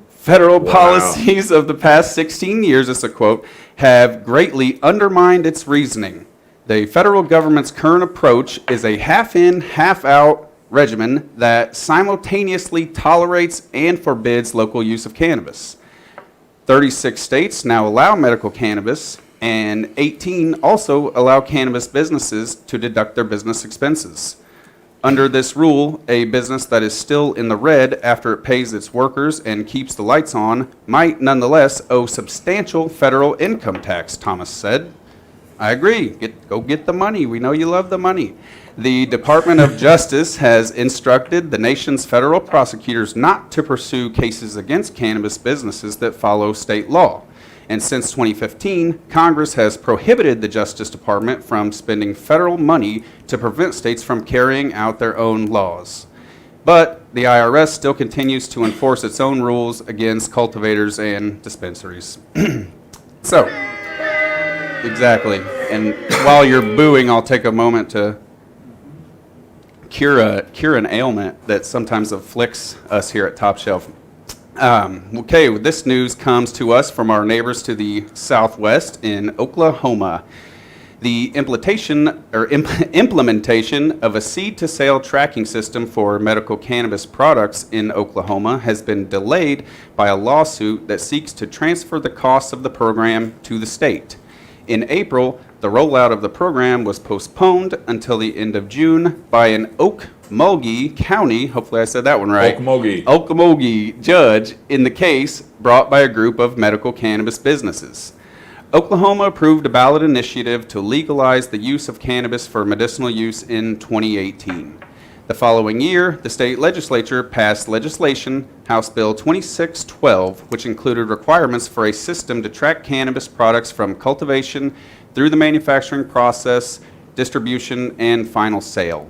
Federal policies of the past 16 years, is a quote, have greatly undermined its reasoning. The federal government's current approach is a half-in, half-out regimen that simultaneously tolerates and forbids local use of cannabis. 36 states now allow medical cannabis, and 18 also allow cannabis businesses to deduct their business expenses. Under this rule, a business that is still in the red after it pays its workers and keeps the lights on might nonetheless owe substantial federal income tax, Thomas said. I agree. Go get the money. We know you love the money. The Department of Justice has instructed the nation's federal prosecutors not to pursue cases against cannabis businesses that follow state law. And since 2015, Congress has prohibited the Justice Department from spending federal money to prevent states from carrying out their own laws. But the IRS still continues to enforce its own rules against cultivators and dispensaries. So, exactly. And while you're booing, I'll take a moment to cure an ailment that sometimes afflicts us here at TopShelf. Okay, this news comes to us from our neighbors to the southwest in Oklahoma. The implementation of a seed-to-sale tracking system for medical cannabis products in Oklahoma has been delayed by a lawsuit that seeks to transfer the costs of the program to the state. In April, the rollout of the program was postponed until the end of June by an Okmulgee County, hopefully I said that one right, Okmulgee judge in the case brought by a group of medical cannabis businesses. Oklahoma approved a ballot initiative to legalize the use of cannabis for medicinal use in 2018. The following year, the state legislature passed legislation, House Bill 2612, which included requirements for a system to track cannabis products from cultivation through the manufacturing process, distribution, and final sale.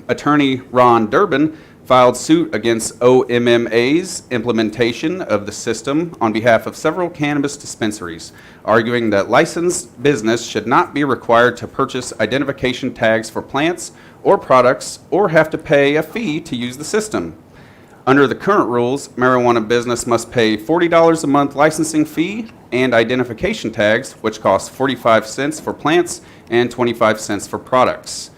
Attorney Ron Durbin filed suit against OMMA's implementation of the system on behalf of several cannabis dispensaries, arguing that licensed business should not be required to purchase identification tags for plants or products or have to pay a fee to use the system. Under the current rules, marijuana business must pay $40 a month licensing fee and identification tags, which cost 45 cents for plants and 25 cents for products.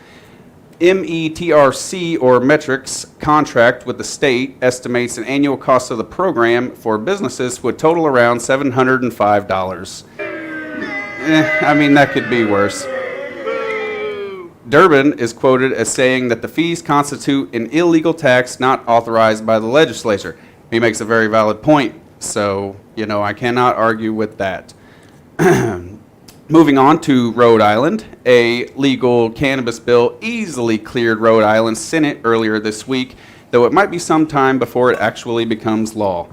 METRC, or Metrics, contract with the state estimates an annual cost of the program for businesses would total around $705. I mean, that could be worse. Durbin is quoted as saying that the fees constitute an illegal tax not authorized by the legislature. He makes a very valid point, so, I cannot argue with that. Moving on to Rhode Island, a legal cannabis bill easily cleared Rhode Island's Senate earlier this week, though it might be some time before it actually becomes law.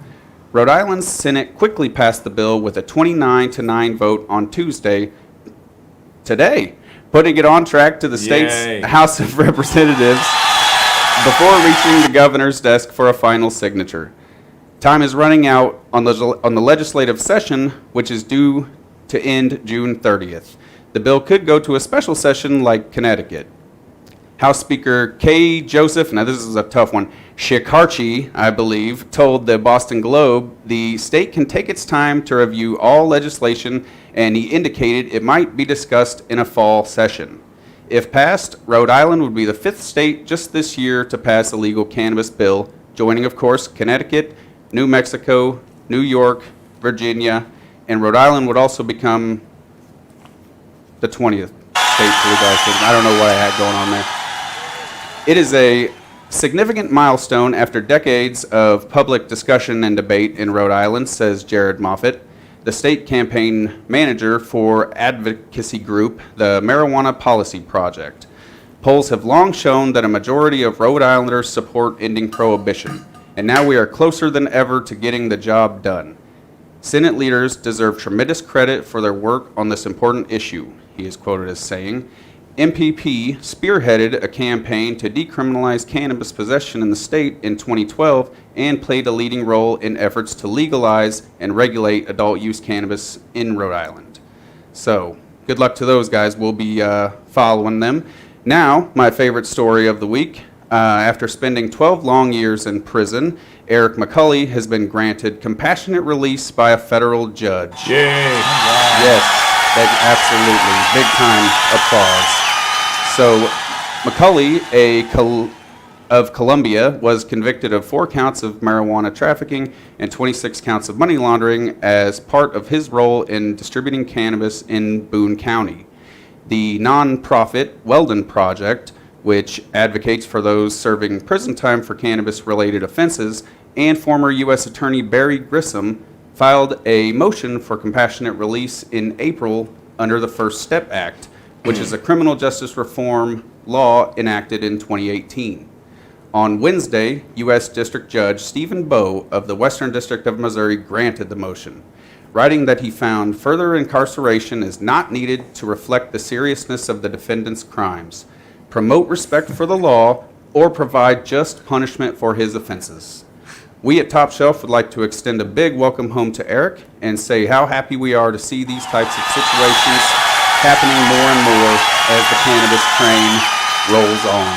Rhode Island's Senate quickly passed the bill with a 29-9 vote on Tuesday, today, putting it on track to the state's House of Representatives before reaching the governor's desk for a final signature. Time is running out on the legislative session, which is due to end June 30th. The bill could go to a special session like Connecticut. House Speaker Kay Joseph, now this is a tough one, Shekarchi, I believe, told the Boston Globe the state can take its time to review all legislation, and he indicated it might be discussed in a fall session. If passed, Rhode Island would be the fifth state just this year to pass a legal cannabis bill, joining, of course, Connecticut, New Mexico, New York, Virginia, and Rhode Island would also become the 20th state to legalize cannabis. I don't know what I had going on there. It is a significant milestone after decades of public discussion and debate in Rhode Island, says Jared Moffitt, the state campaign manager for advocacy group, the Marijuana Policy Project. Polls have long shown that a majority of Rhode Islanders support ending prohibition, and now we are closer than ever to getting the job done. Senate leaders deserve tremendous credit for their work on this important issue, he is quoted as saying. MPP spearheaded a campaign to decriminalize cannabis possession in the state in 2012 and played a leading role in efforts to legalize and regulate adult use cannabis in Rhode Island. So, good luck to those guys. We'll be following them. Now, my favorite story of the week. After spending 12 long years in prison, Eric McCulley has been granted compassionate release by a federal judge. Yay! Yes, absolutely. Big time applause. So, McCulley, of Columbia, was convicted of 4 counts of marijuana trafficking and 26 counts of money laundering as part of his role in distributing cannabis in Boone County. The nonprofit Weldon Project, which advocates for those serving prison time for cannabis-related offenses, and former U.S. Attorney Barry Grissom filed a motion for compassionate release in April under the First Step Act, which is a criminal justice reform law enacted in 2018. On Wednesday, U.S. District Judge Stephen Bowe of the Western District of Missouri granted the motion, writing that he found further incarceration is not needed to reflect the seriousness of the defendant's crimes, promote respect for the law, or provide just punishment for his offenses. We at TopShelf would like to extend a big welcome home to Eric and say how happy we are to see these types of situations happening more and more as the cannabis train rolls on.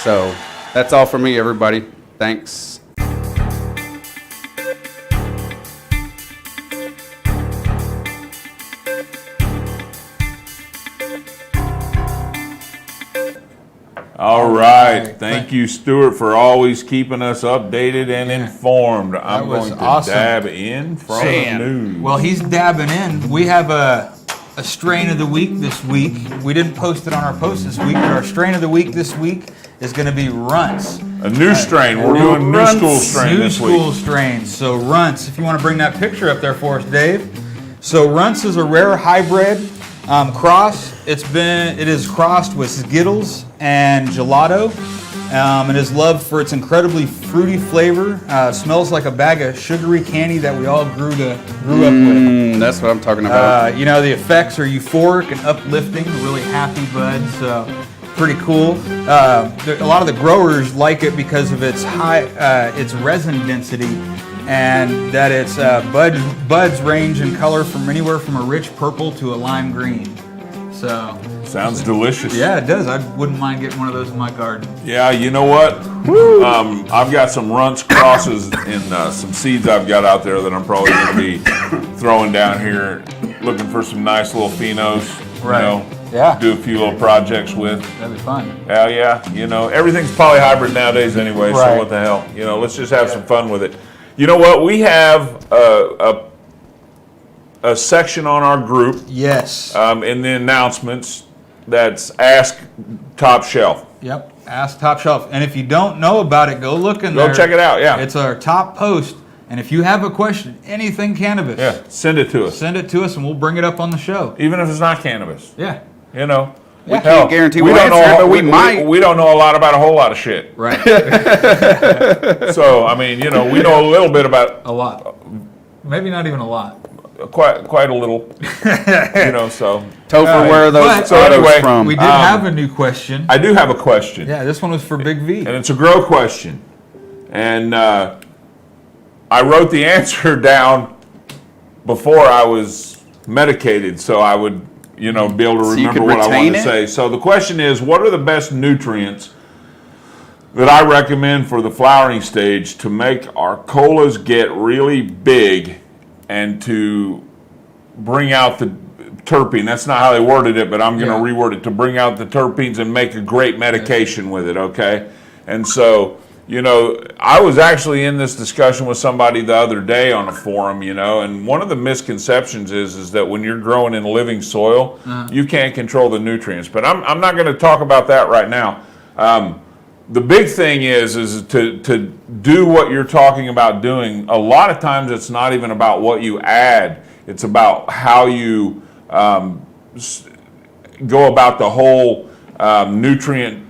So that's all for me, everybody. Thanks. All right. Thank you, Stewart, for always keeping us updated and informed. I'm was going to awesome. dab in from the news. Well, he's dabbing in. We have a strain of the week this week. We didn't post it on our post this week, but our strain of the week this week is going to be runts. A new strain. We're doing new school strain New this school week. strains. So runts, if you want to bring that picture up there for us, Dave. So runts is a rare hybrid cross. It is crossed with Skittles and gelato. It is loved for its incredibly fruity flavor. Smells like a bag of sugary candy that we all grew up with. That's what I'm talking about. The effects are euphoric and uplifting, a really happy bud, so pretty cool. A lot of the growers like it because of its high, its resin density, and that its buds range in color from anywhere from a rich purple to a lime green. So Sounds delicious. yeah, it does. I wouldn't mind getting one of those in my garden. Yeah, you know what? I've got some runts, crosses, and some seeds I've got out there that I'm probably going to be throwing down here, looking for some nice little phenos. Right. You know, Yeah. do a few little projects with. That'd be fun. Yeah, everything's polyhybrid nowadays anyway, Right. so what the hell? Let's just have some fun with it. You know what? We have a section on our group Yes. in the announcements that's Ask TopShelf. Yep. Ask TopShelf. And if you don't know about it, go look in there. Go check it out, yeah. It's our top post. And if you have a question, anything cannabis, Yeah, send it to us. send it to us and we'll bring it up on the show. Even if it's not cannabis. Yeah. We Hell, can't guarantee we we'll don't answer know, it, but we might. We don't know a lot about a whole lot of shit. Right. So, we know a little bit about A lot. Maybe not even a lot. quite a little. So. Topher, where are those But- So photos anyway, from? We did have a new question. I do have a question. Yeah, this one was for Big V. And it's a grow question. And I wrote the answer down before I was medicated so I would, be able to So you remember could what I retain wanted to it? say. So the question is, what are the best nutrients that I recommend for the flowering stage to make our colas get really big and to bring out the terpene? That's not how they worded it, but I'm going to reword it to bring out the terpenes and make a great medication with it, okay? And so you know, I was actually in this discussion with somebody the other day on a forum, you know, and one of the misconceptions is that when you're growing in living soil, you can't control the nutrients. But I'm not going to talk about that right now. The big thing is to do what you're talking about doing. A lot of times it's not even about what you add. It's about how you go about the whole nutrient.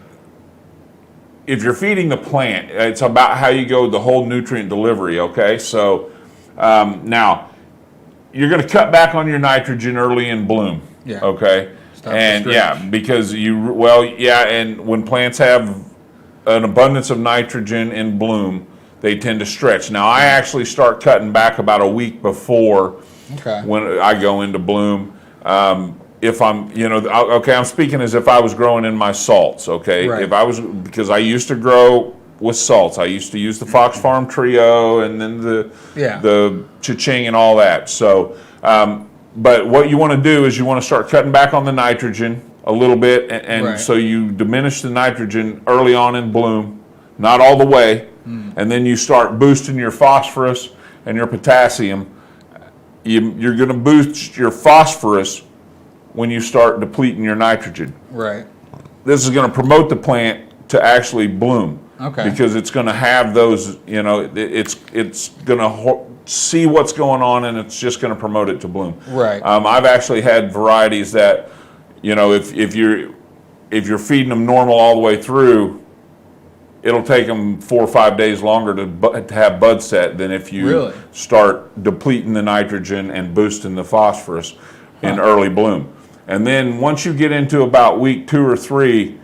If you're feeding the plant, it's about how you go the whole nutrient delivery, okay? So now, you're going to cut back on your nitrogen early in bloom, okay? And because and when plants have an abundance of nitrogen in bloom, they tend to stretch. Now, I actually start cutting back about a week before when I go into bloom. If I'm, I'm speaking as if I was growing in my salts, okay? Right. If I was, because I used to grow with salts. I used to use the Fox Farm Trio and then the Cha-Ching and all that. So, but what you want to do is you want to start cutting back on the nitrogen a little bit, and so you diminish the nitrogen early on in bloom, not all the way, and then you start boosting your phosphorus and your potassium. You're going to boost your phosphorus when you start depleting your nitrogen. Right. This is going to promote the plant to actually bloom. Okay. Because it's going to have those, it's going to see what's going on, and it's just going to promote it to bloom. Right. I've actually had varieties that, if you're feeding them normal all the way through, it'll take them 4 or 5 days longer to have bud set than if you start depleting the nitrogen and boosting the phosphorus in early bloom. And then once you get into about week 2 or 3,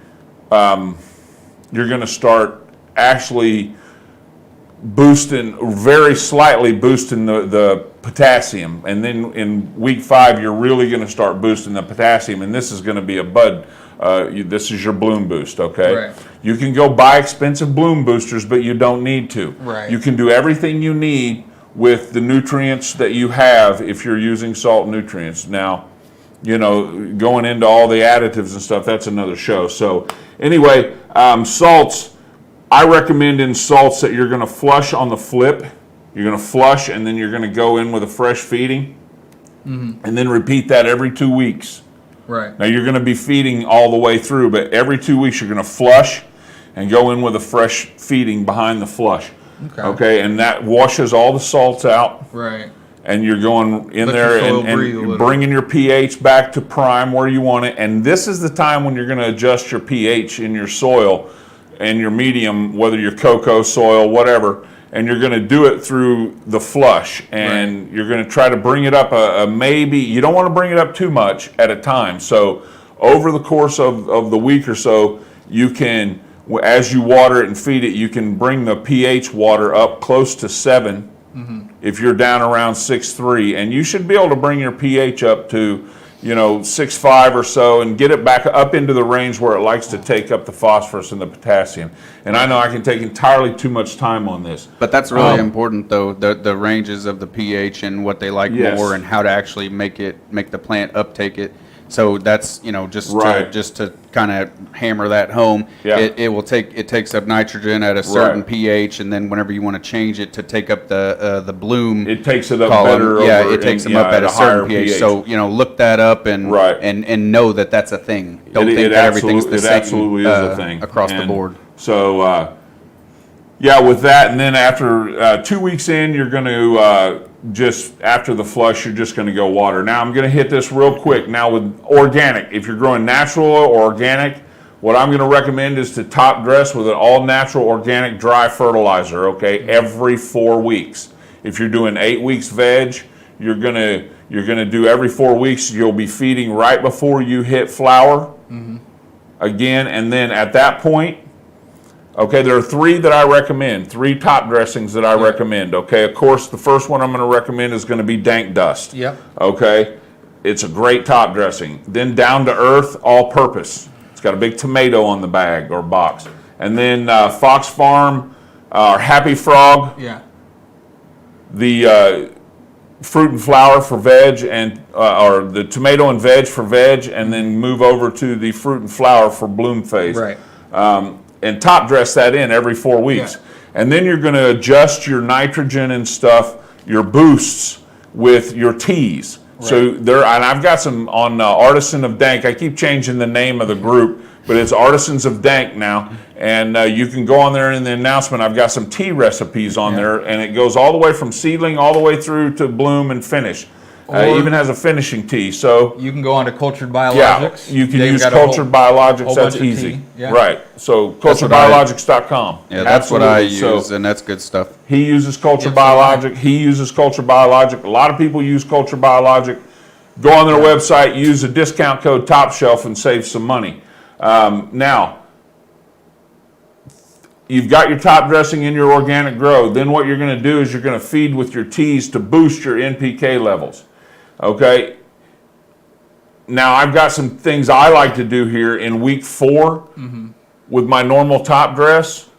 you're going to start actually very slightly boosting the potassium. And then in week 5, you're really going to start boosting the potassium. And this is going to be a bud. This is your bloom boost, okay? Right. You can go buy expensive bloom boosters, but you don't need to. Right. You can do everything you need with the nutrients that you have if you're using salt nutrients. Now, going into all the additives and stuff, that's another show. So anyway, salts, I recommend in salts that you're going to flush on the flip. You're going to flush, and then you're going to go in with a fresh feeding, and then repeat that every 2 weeks. Right. Now, you're going to be feeding all the way through, but every 2 weeks you're going to flush and go in with a fresh feeding behind the flush. Okay, and that washes all the salts out. Right. And you're going in there and bringing your pH back to prime where you want it. And this is the time when you're going to adjust your pH in your soil and your medium, whether you're cocoa, soil, whatever. And you're going to do it through the flush. And you're going to try to bring it up maybe, you don't want to bring it up too much at a time. So over the course of the week or so, you can, as you water it and feed it, you can bring the pH water up close to 7. If you're down around 6.3, and you should be able to bring your pH up to, 6.5 or so, and get it back up into the range where it likes to take up the phosphorus and the potassium. And I know I can take entirely too much time on this. But that's really important, though, the ranges of the pH and what they like more, and how to actually make the plant uptake it. So that's, just to kind of hammer that home. Yeah. It takes up nitrogen at a certain pH, and then whenever you want to change it to take up the bloom, it takes it up column, better. It takes them up at a certain pH. So look that up and know that that's a thing. Don't think that everything's the same. It absolutely is a thing across the board. So with that, and then after 2 weeks in, you're going to just after the flush, you're just going to go water. Now I'm going to hit this real quick. Now with organic, if you're growing natural or organic, what I'm going to recommend is to top dress with an all natural organic dry fertilizer. Okay, every 4 weeks. If you're doing 8 weeks veg, you're gonna do every 4 weeks. You'll be feeding right before you hit flower again, and then at that point. Okay, there are 3 that I recommend, 3 top dressings that I recommend. Okay, of course, the first one I'm going to recommend is going to be Dank Dust. Yep. Okay, it's a great top dressing. Then Down to Earth All Purpose. It's got a big tomato on the bag or box. And then Fox Farm or Happy Frog. Yeah. The fruit and flower for veg, and or the tomato and veg for veg, and then move over to the fruit and flower for bloom phase. Right. and top dress that in every 4 weeks. Yeah. And then you're going to adjust your nitrogen and stuff, your boosts with your teas. Right. So there, and I've got some on Artisan of Dank. I keep changing the name of the group, but it's Artisans of Dank now. And you can go on there in the announcement. I've got some tea recipes on there, and it goes all the way from seedling all the way through to bloom and finish. Even has a finishing tea. So you can go on to Cultured Biologics. Yeah, you can use Cultured Biologics. That's easy. Yeah. Right. So culturedbiologics.com. Yeah, that's what I use, and that's good stuff. He uses Cultured Biologic. He uses Cultured Biologic. A lot of people use Cultured Biologic. Go on their website, use the discount code TopShelf, and save some money. Now, you've got your top dressing in your organic grow. Then what you're going to do is you're going to feed with your teas to boost your NPK levels. Okay. Now I've got some things I like to do here in week 4 with my normal top dress.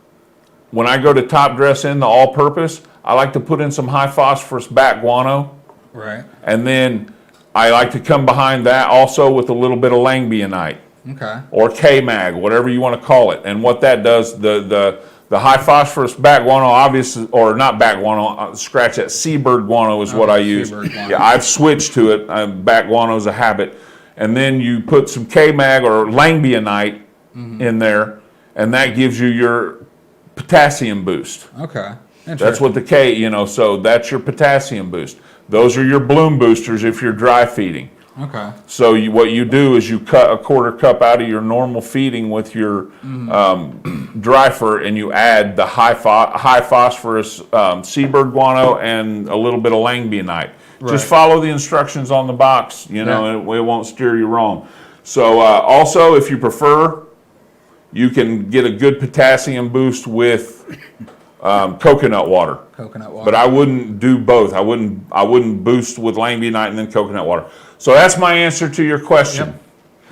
When I go to top dress in the all-purpose, I like to put in some high phosphorus bat guano. Right. And then I like to come behind that also with a little bit of langbionite. Okay. Or K-mag, whatever you want to call it. And what that does, the high phosphorus bat guano, obviously, or not bat guano, scratch that, seabird guano is what I use. Yeah, I've switched to it. Bat guano is a habit. And then you put some K-mag or langbionite in there, and that gives you your potassium boost. Okay. That's what the K, so that's your potassium boost. Those are your bloom boosters if you're dry feeding. Okay. So what you do is you cut a 1/4 cup out of your normal feeding with your dry fur, and you add the high phosphorus seabird guano and a little bit of langbionite. Right. Just follow the instructions on the box, and it won't steer you wrong. So also, if you prefer, you can get a good potassium boost with coconut water. But I wouldn't do both. I wouldn't boost with langbionite and then coconut water. So that's my answer to your question.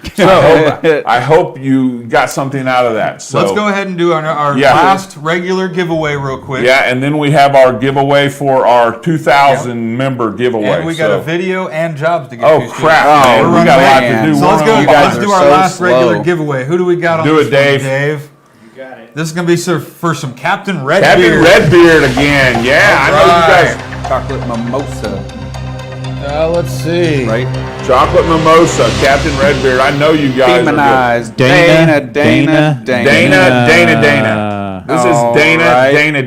Yep. So I hope you got something out of that. So let's go ahead and do our last regular giveaway real quick. Yeah, and then we have our giveaway for our 2,000 member giveaway. And we got a video and jobs to get to. Oh crap! We got a lot to do. So let's do our last regular giveaway. Who do we got on this one, Dave? This is going to be for some Captain Redbeard. Captain Redbeard again. Yeah, I know you guys. Chocolate mimosa. Let's see. Right? Chocolate mimosa, Captain Redbeard. I know you guys Demonized. are good. Dana. This is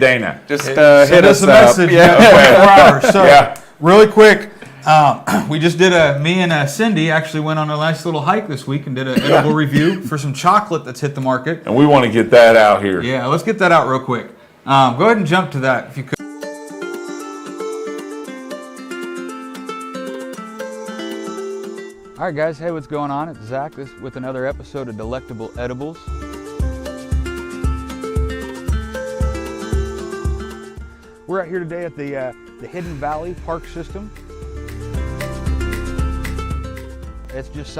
Dana. Just hit us a message. Yeah. 24 hours. So, really quick, we just did me and Cindy actually went on a nice little hike this week and did an edible review for some chocolate that's hit the market. And we want to get that out here. Yeah, let's get that out real quick. Go ahead and jump to that if you could. All right, guys. Hey, what's going on? It's Zach with another episode of Delectable Edibles. We're out here today at the Hidden Valley Park System. It's just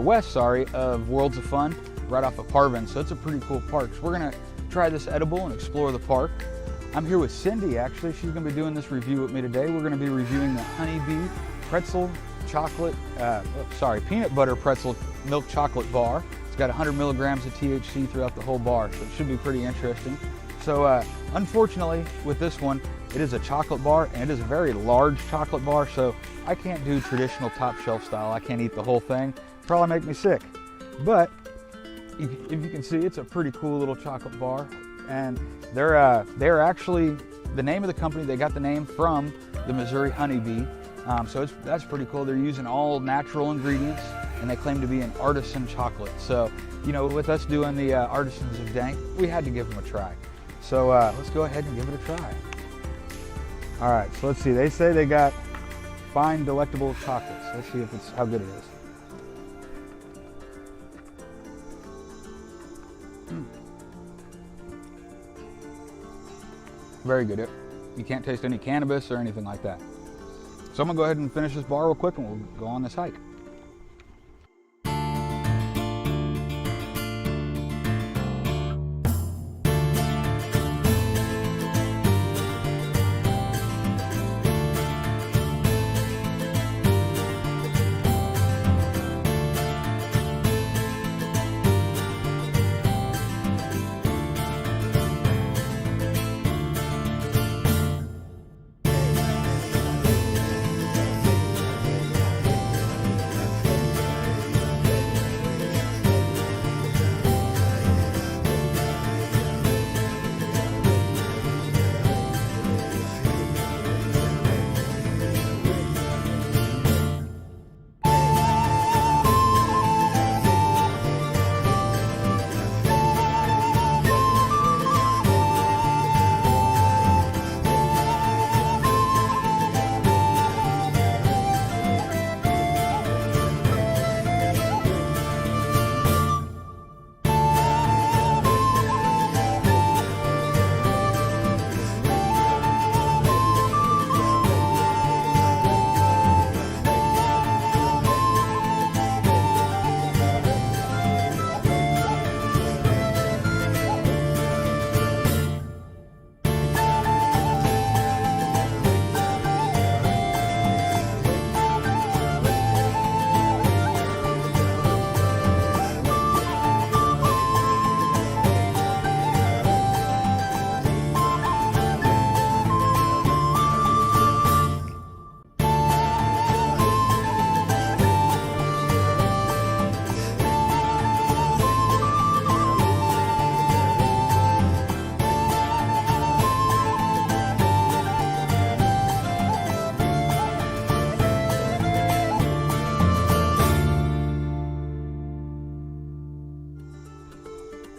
west of Worlds of Fun, right off of Parvin. So it's a pretty cool park. So we're gonna try this edible and explore the park. I'm here with Cindy. Actually, she's gonna be doing this review with me today. We're gonna be reviewing the Honeybee pretzel chocolate, peanut butter pretzel milk chocolate bar. It's got 100 milligrams of THC throughout the whole bar, so it should be pretty interesting. So unfortunately with this one, it is a chocolate bar and it is a very large chocolate bar, so I can't do traditional top shelf style. I can't eat the whole thing. Probably make me sick. But if you can see, it's a pretty cool little chocolate bar, and they're actually, the name of the company, they got the name from the Missouri Honeybee. So that's pretty cool. They're using all natural ingredients, and they claim to be an artisan chocolate. So, with us doing the Artisans of Dank, we had to give them a try. So let's go ahead and give it a try. All right, so let's see. They say they got fine, delectable chocolates. Let's see how good it is. Very good. You can't taste any cannabis or anything like that. So I'm gonna go ahead and finish this bar real quick and we'll go on this hike.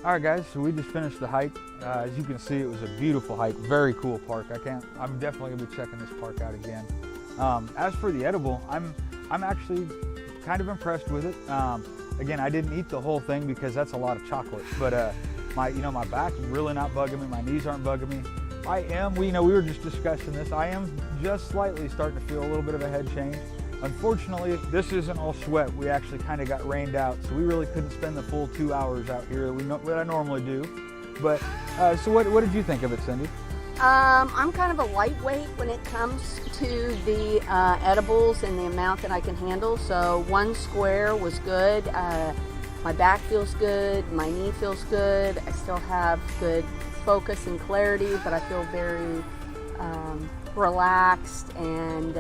All right, guys, so we just finished the hike. As you can see, it was a beautiful hike, very cool park. I'm definitely gonna be checking this park out again. As for the edible, I'm actually kind of impressed with it. Again, I didn't eat the whole thing because that's a lot of chocolate, but my back is really not bugging me. My knees aren't bugging me. We were just discussing this. I am just slightly starting to feel a little bit of a head change. Unfortunately, this isn't all sweat. We actually kind of got rained out, so we really couldn't spend the full 2 hours out here that I normally do. But so what did you think of it, Cindy? I'm kind of a lightweight when it comes to the edibles and the amount that I can handle. So 1 square was good. My back feels good. My knee feels good. I still have good focus and clarity, but I feel very relaxed and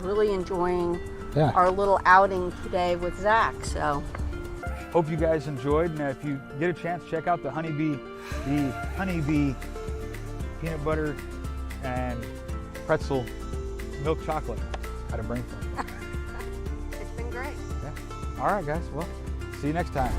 really enjoying our little outing today with Zach. So hope you guys enjoyed, and if you get a chance, check out the Honeybee peanut butter and pretzel milk chocolate out of Brainful. it's been great. Yeah. All right, guys. Well, see you next time.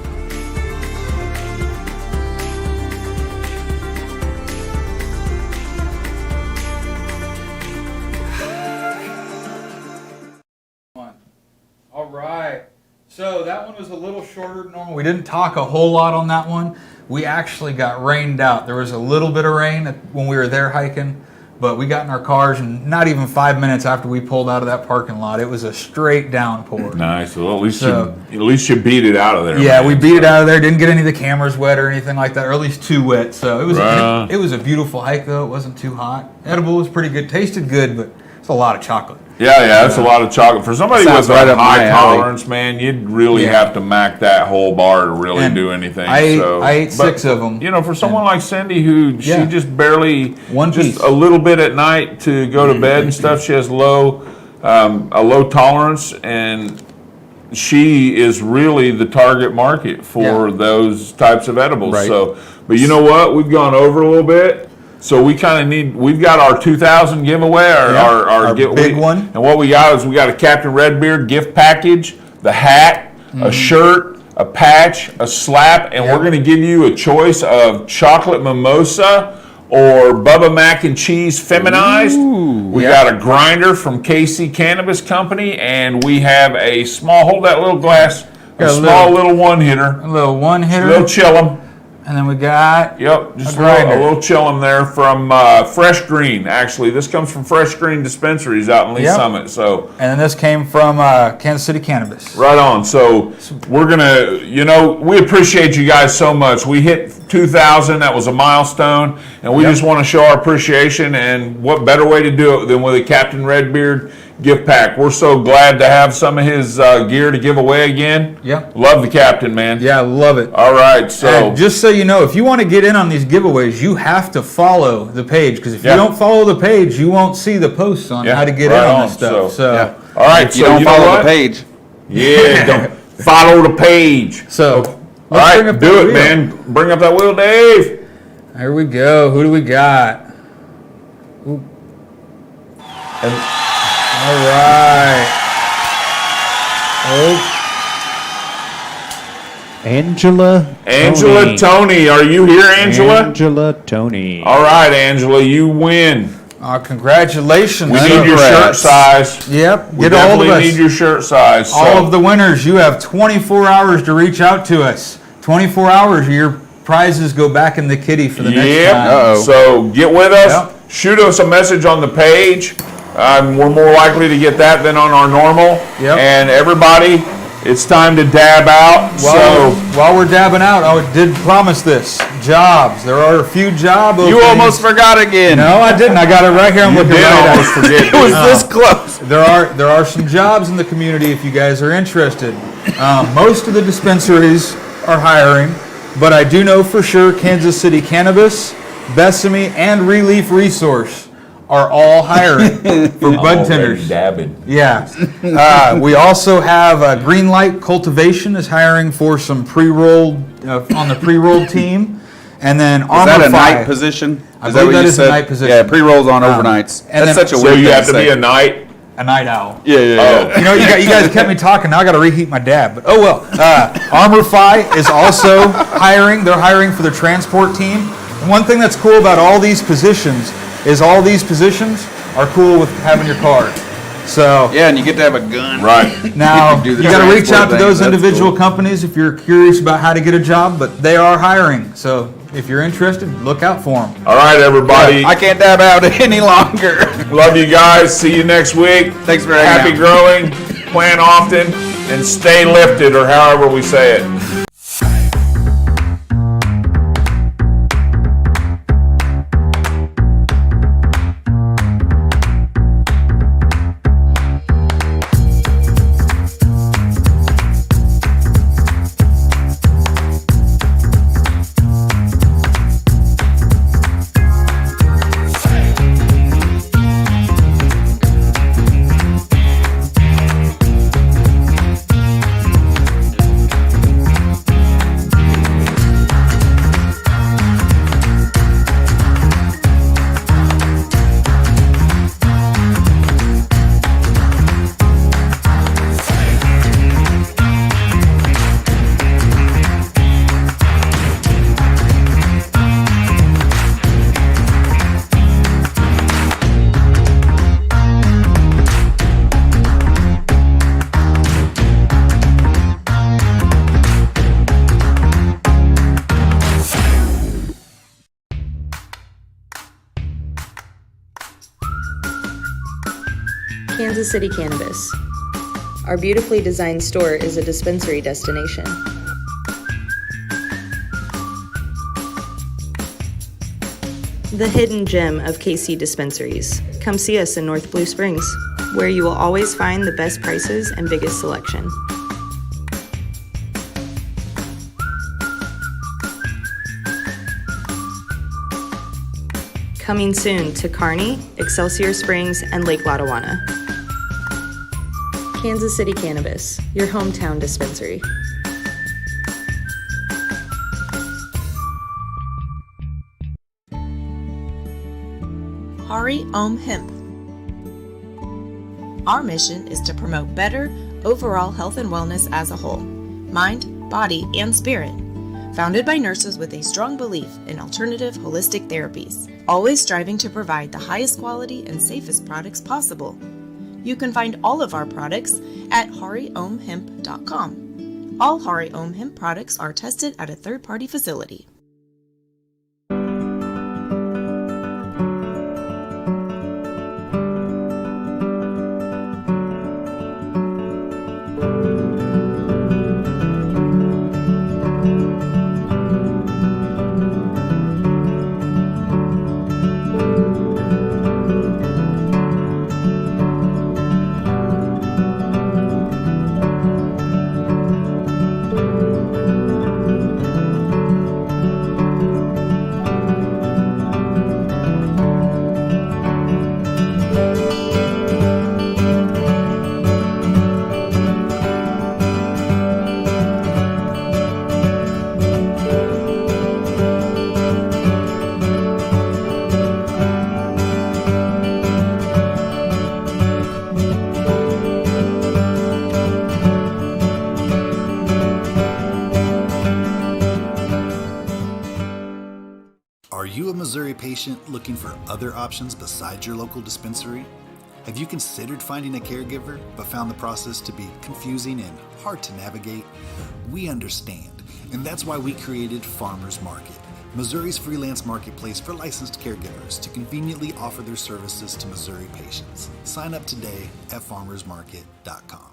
All right. So that one was a little shorter than normal. We didn't talk a whole lot on that one. We actually got rained out. There was a little bit of rain when we were there hiking, but we got in our cars, and not even 5 minutes after we pulled out of that parking lot, it was a straight downpour. Nice. Well, at least you beat it out of there. Yeah, man. we beat it out of there. Didn't get any of the cameras wet or anything like that, or at least too wet. So it was a beautiful hike, though. It wasn't too hot. Edible was pretty good. Tasted good, but it's a lot of chocolate. Yeah, that's a lot of chocolate. For somebody with a high tolerance, man, you'd really have to mac that whole bar to really do anything. I ate 6 of them. For someone like Cindy, who she just barely, piece. a little bit at night to go to bed and stuff, she has a low tolerance, and she is really the target market for those types of edibles. Right. So, but you know what? We've gone over a little bit. So we've got our 2000 giveaway, our big one. And what we got is we got a Captain Redbeard gift package, the hat, a shirt, a patch, a slap, and we're going to give you a choice of chocolate mimosa or Bubba Mac and Cheese feminized. We got a grinder from KC Cannabis Company, and we have a small, hold that little glass, little one-hitter. A little one-hitter. A little chillum. And then we got just a little chillum there from Fresh Green. Actually, this comes from Fresh Green Dispensaries out in Lee Summit. So, and then this came from Kansas City Cannabis. Right on. So we're gonna, we appreciate you guys so much. We hit 2,000. That was a milestone, and we just want to show our appreciation. And what better way to do it than with a Captain Redbeard gift pack? We're so glad to have some of his gear to give away again. Yep. Love the Captain, man. Yeah, love it. All right, so and just so you know, if you want to get in on these giveaways, you have to follow the page, because if you don't follow the page, you won't see the posts on how to get in on this stuff. So all right, if you don't follow the page. Yeah, don't follow the page. So all right, do it, man. Bring up that wheel, Dave. Here we go. Who do we got? Ooh. All right. Angela Tony. Are you here, Angela? Angela Tony. All right, Angela, you win. Congratulations. We need your shirt size. Yep. We definitely need your shirt size. All of the winners, you have 24 hours to reach out to us. 24 hours, your prizes go back in the kitty for the next time. So get with us. Shoot us a message on the page. We're more likely to get that than on our normal. And everybody, it's time to dab out. While we're dabbing out, I did promise this. Jobs. There are a few job openings. You almost forgot again. No, I didn't. I got it right here. I'm looking right at it. Almost forget. It was this close. There are some jobs in the community if you guys are interested. Most of the dispensaries are hiring, but I do know for sure Kansas City Cannabis, Besame, and Relief Resource are all hiring for bud tenders. Dabbing. Yeah. We also have Greenlight Cultivation is hiring for some pre-rolled on the pre-rolled team, and then Is that a night position? I believe that is a night position. Yeah, pre-rolls on overnights. and That's then- such a So weird you thing have to say. be a night. a night owl. Yeah. You know, you guys kept me talking. Now I got to reheat my dab. But oh well. ArmorFi is also hiring. They're hiring for their transport team. And one thing that's cool about all these positions is all these positions are cool with having your card. So Yeah, and you get to have a gun. Right. now do you the got to reach transport out to thing. those That's individual cool. companies if you're curious about how to get a job. But they are hiring. So if you're interested, look out for them. All right, everybody. I can't dab out any longer. Love you guys. See you next week. Thanks for hanging Happy out. growing. Plant often and stay lifted, or however we say it. Kansas City Cannabis. Our beautifully designed store is a dispensary destination. The hidden gem of KC dispensaries. Come see us in North Blue Springs, where you will always find the best prices and biggest selection. Coming soon to Kearney, Excelsior Springs, and Lake Lotawana. Kansas City Cannabis, your hometown dispensary. Hari Om Hemp. Our mission is to promote better overall health and wellness as a whole, mind, body, and spirit. Founded by nurses with a strong belief in alternative holistic therapies, always striving to provide the highest quality and safest products possible. You can find all of our products at hariomhemp.com. All Hari Om Hemp products are tested at a third-party facility. Are you a Missouri patient looking for other options besides your local dispensary? Have you considered finding a caregiver but found the process to be confusing and hard to navigate? We understand, and that's why we created Farmers Market, Missouri's freelance marketplace for licensed caregivers to conveniently offer their services to Missouri patients. Sign up today at farmersmarket.com.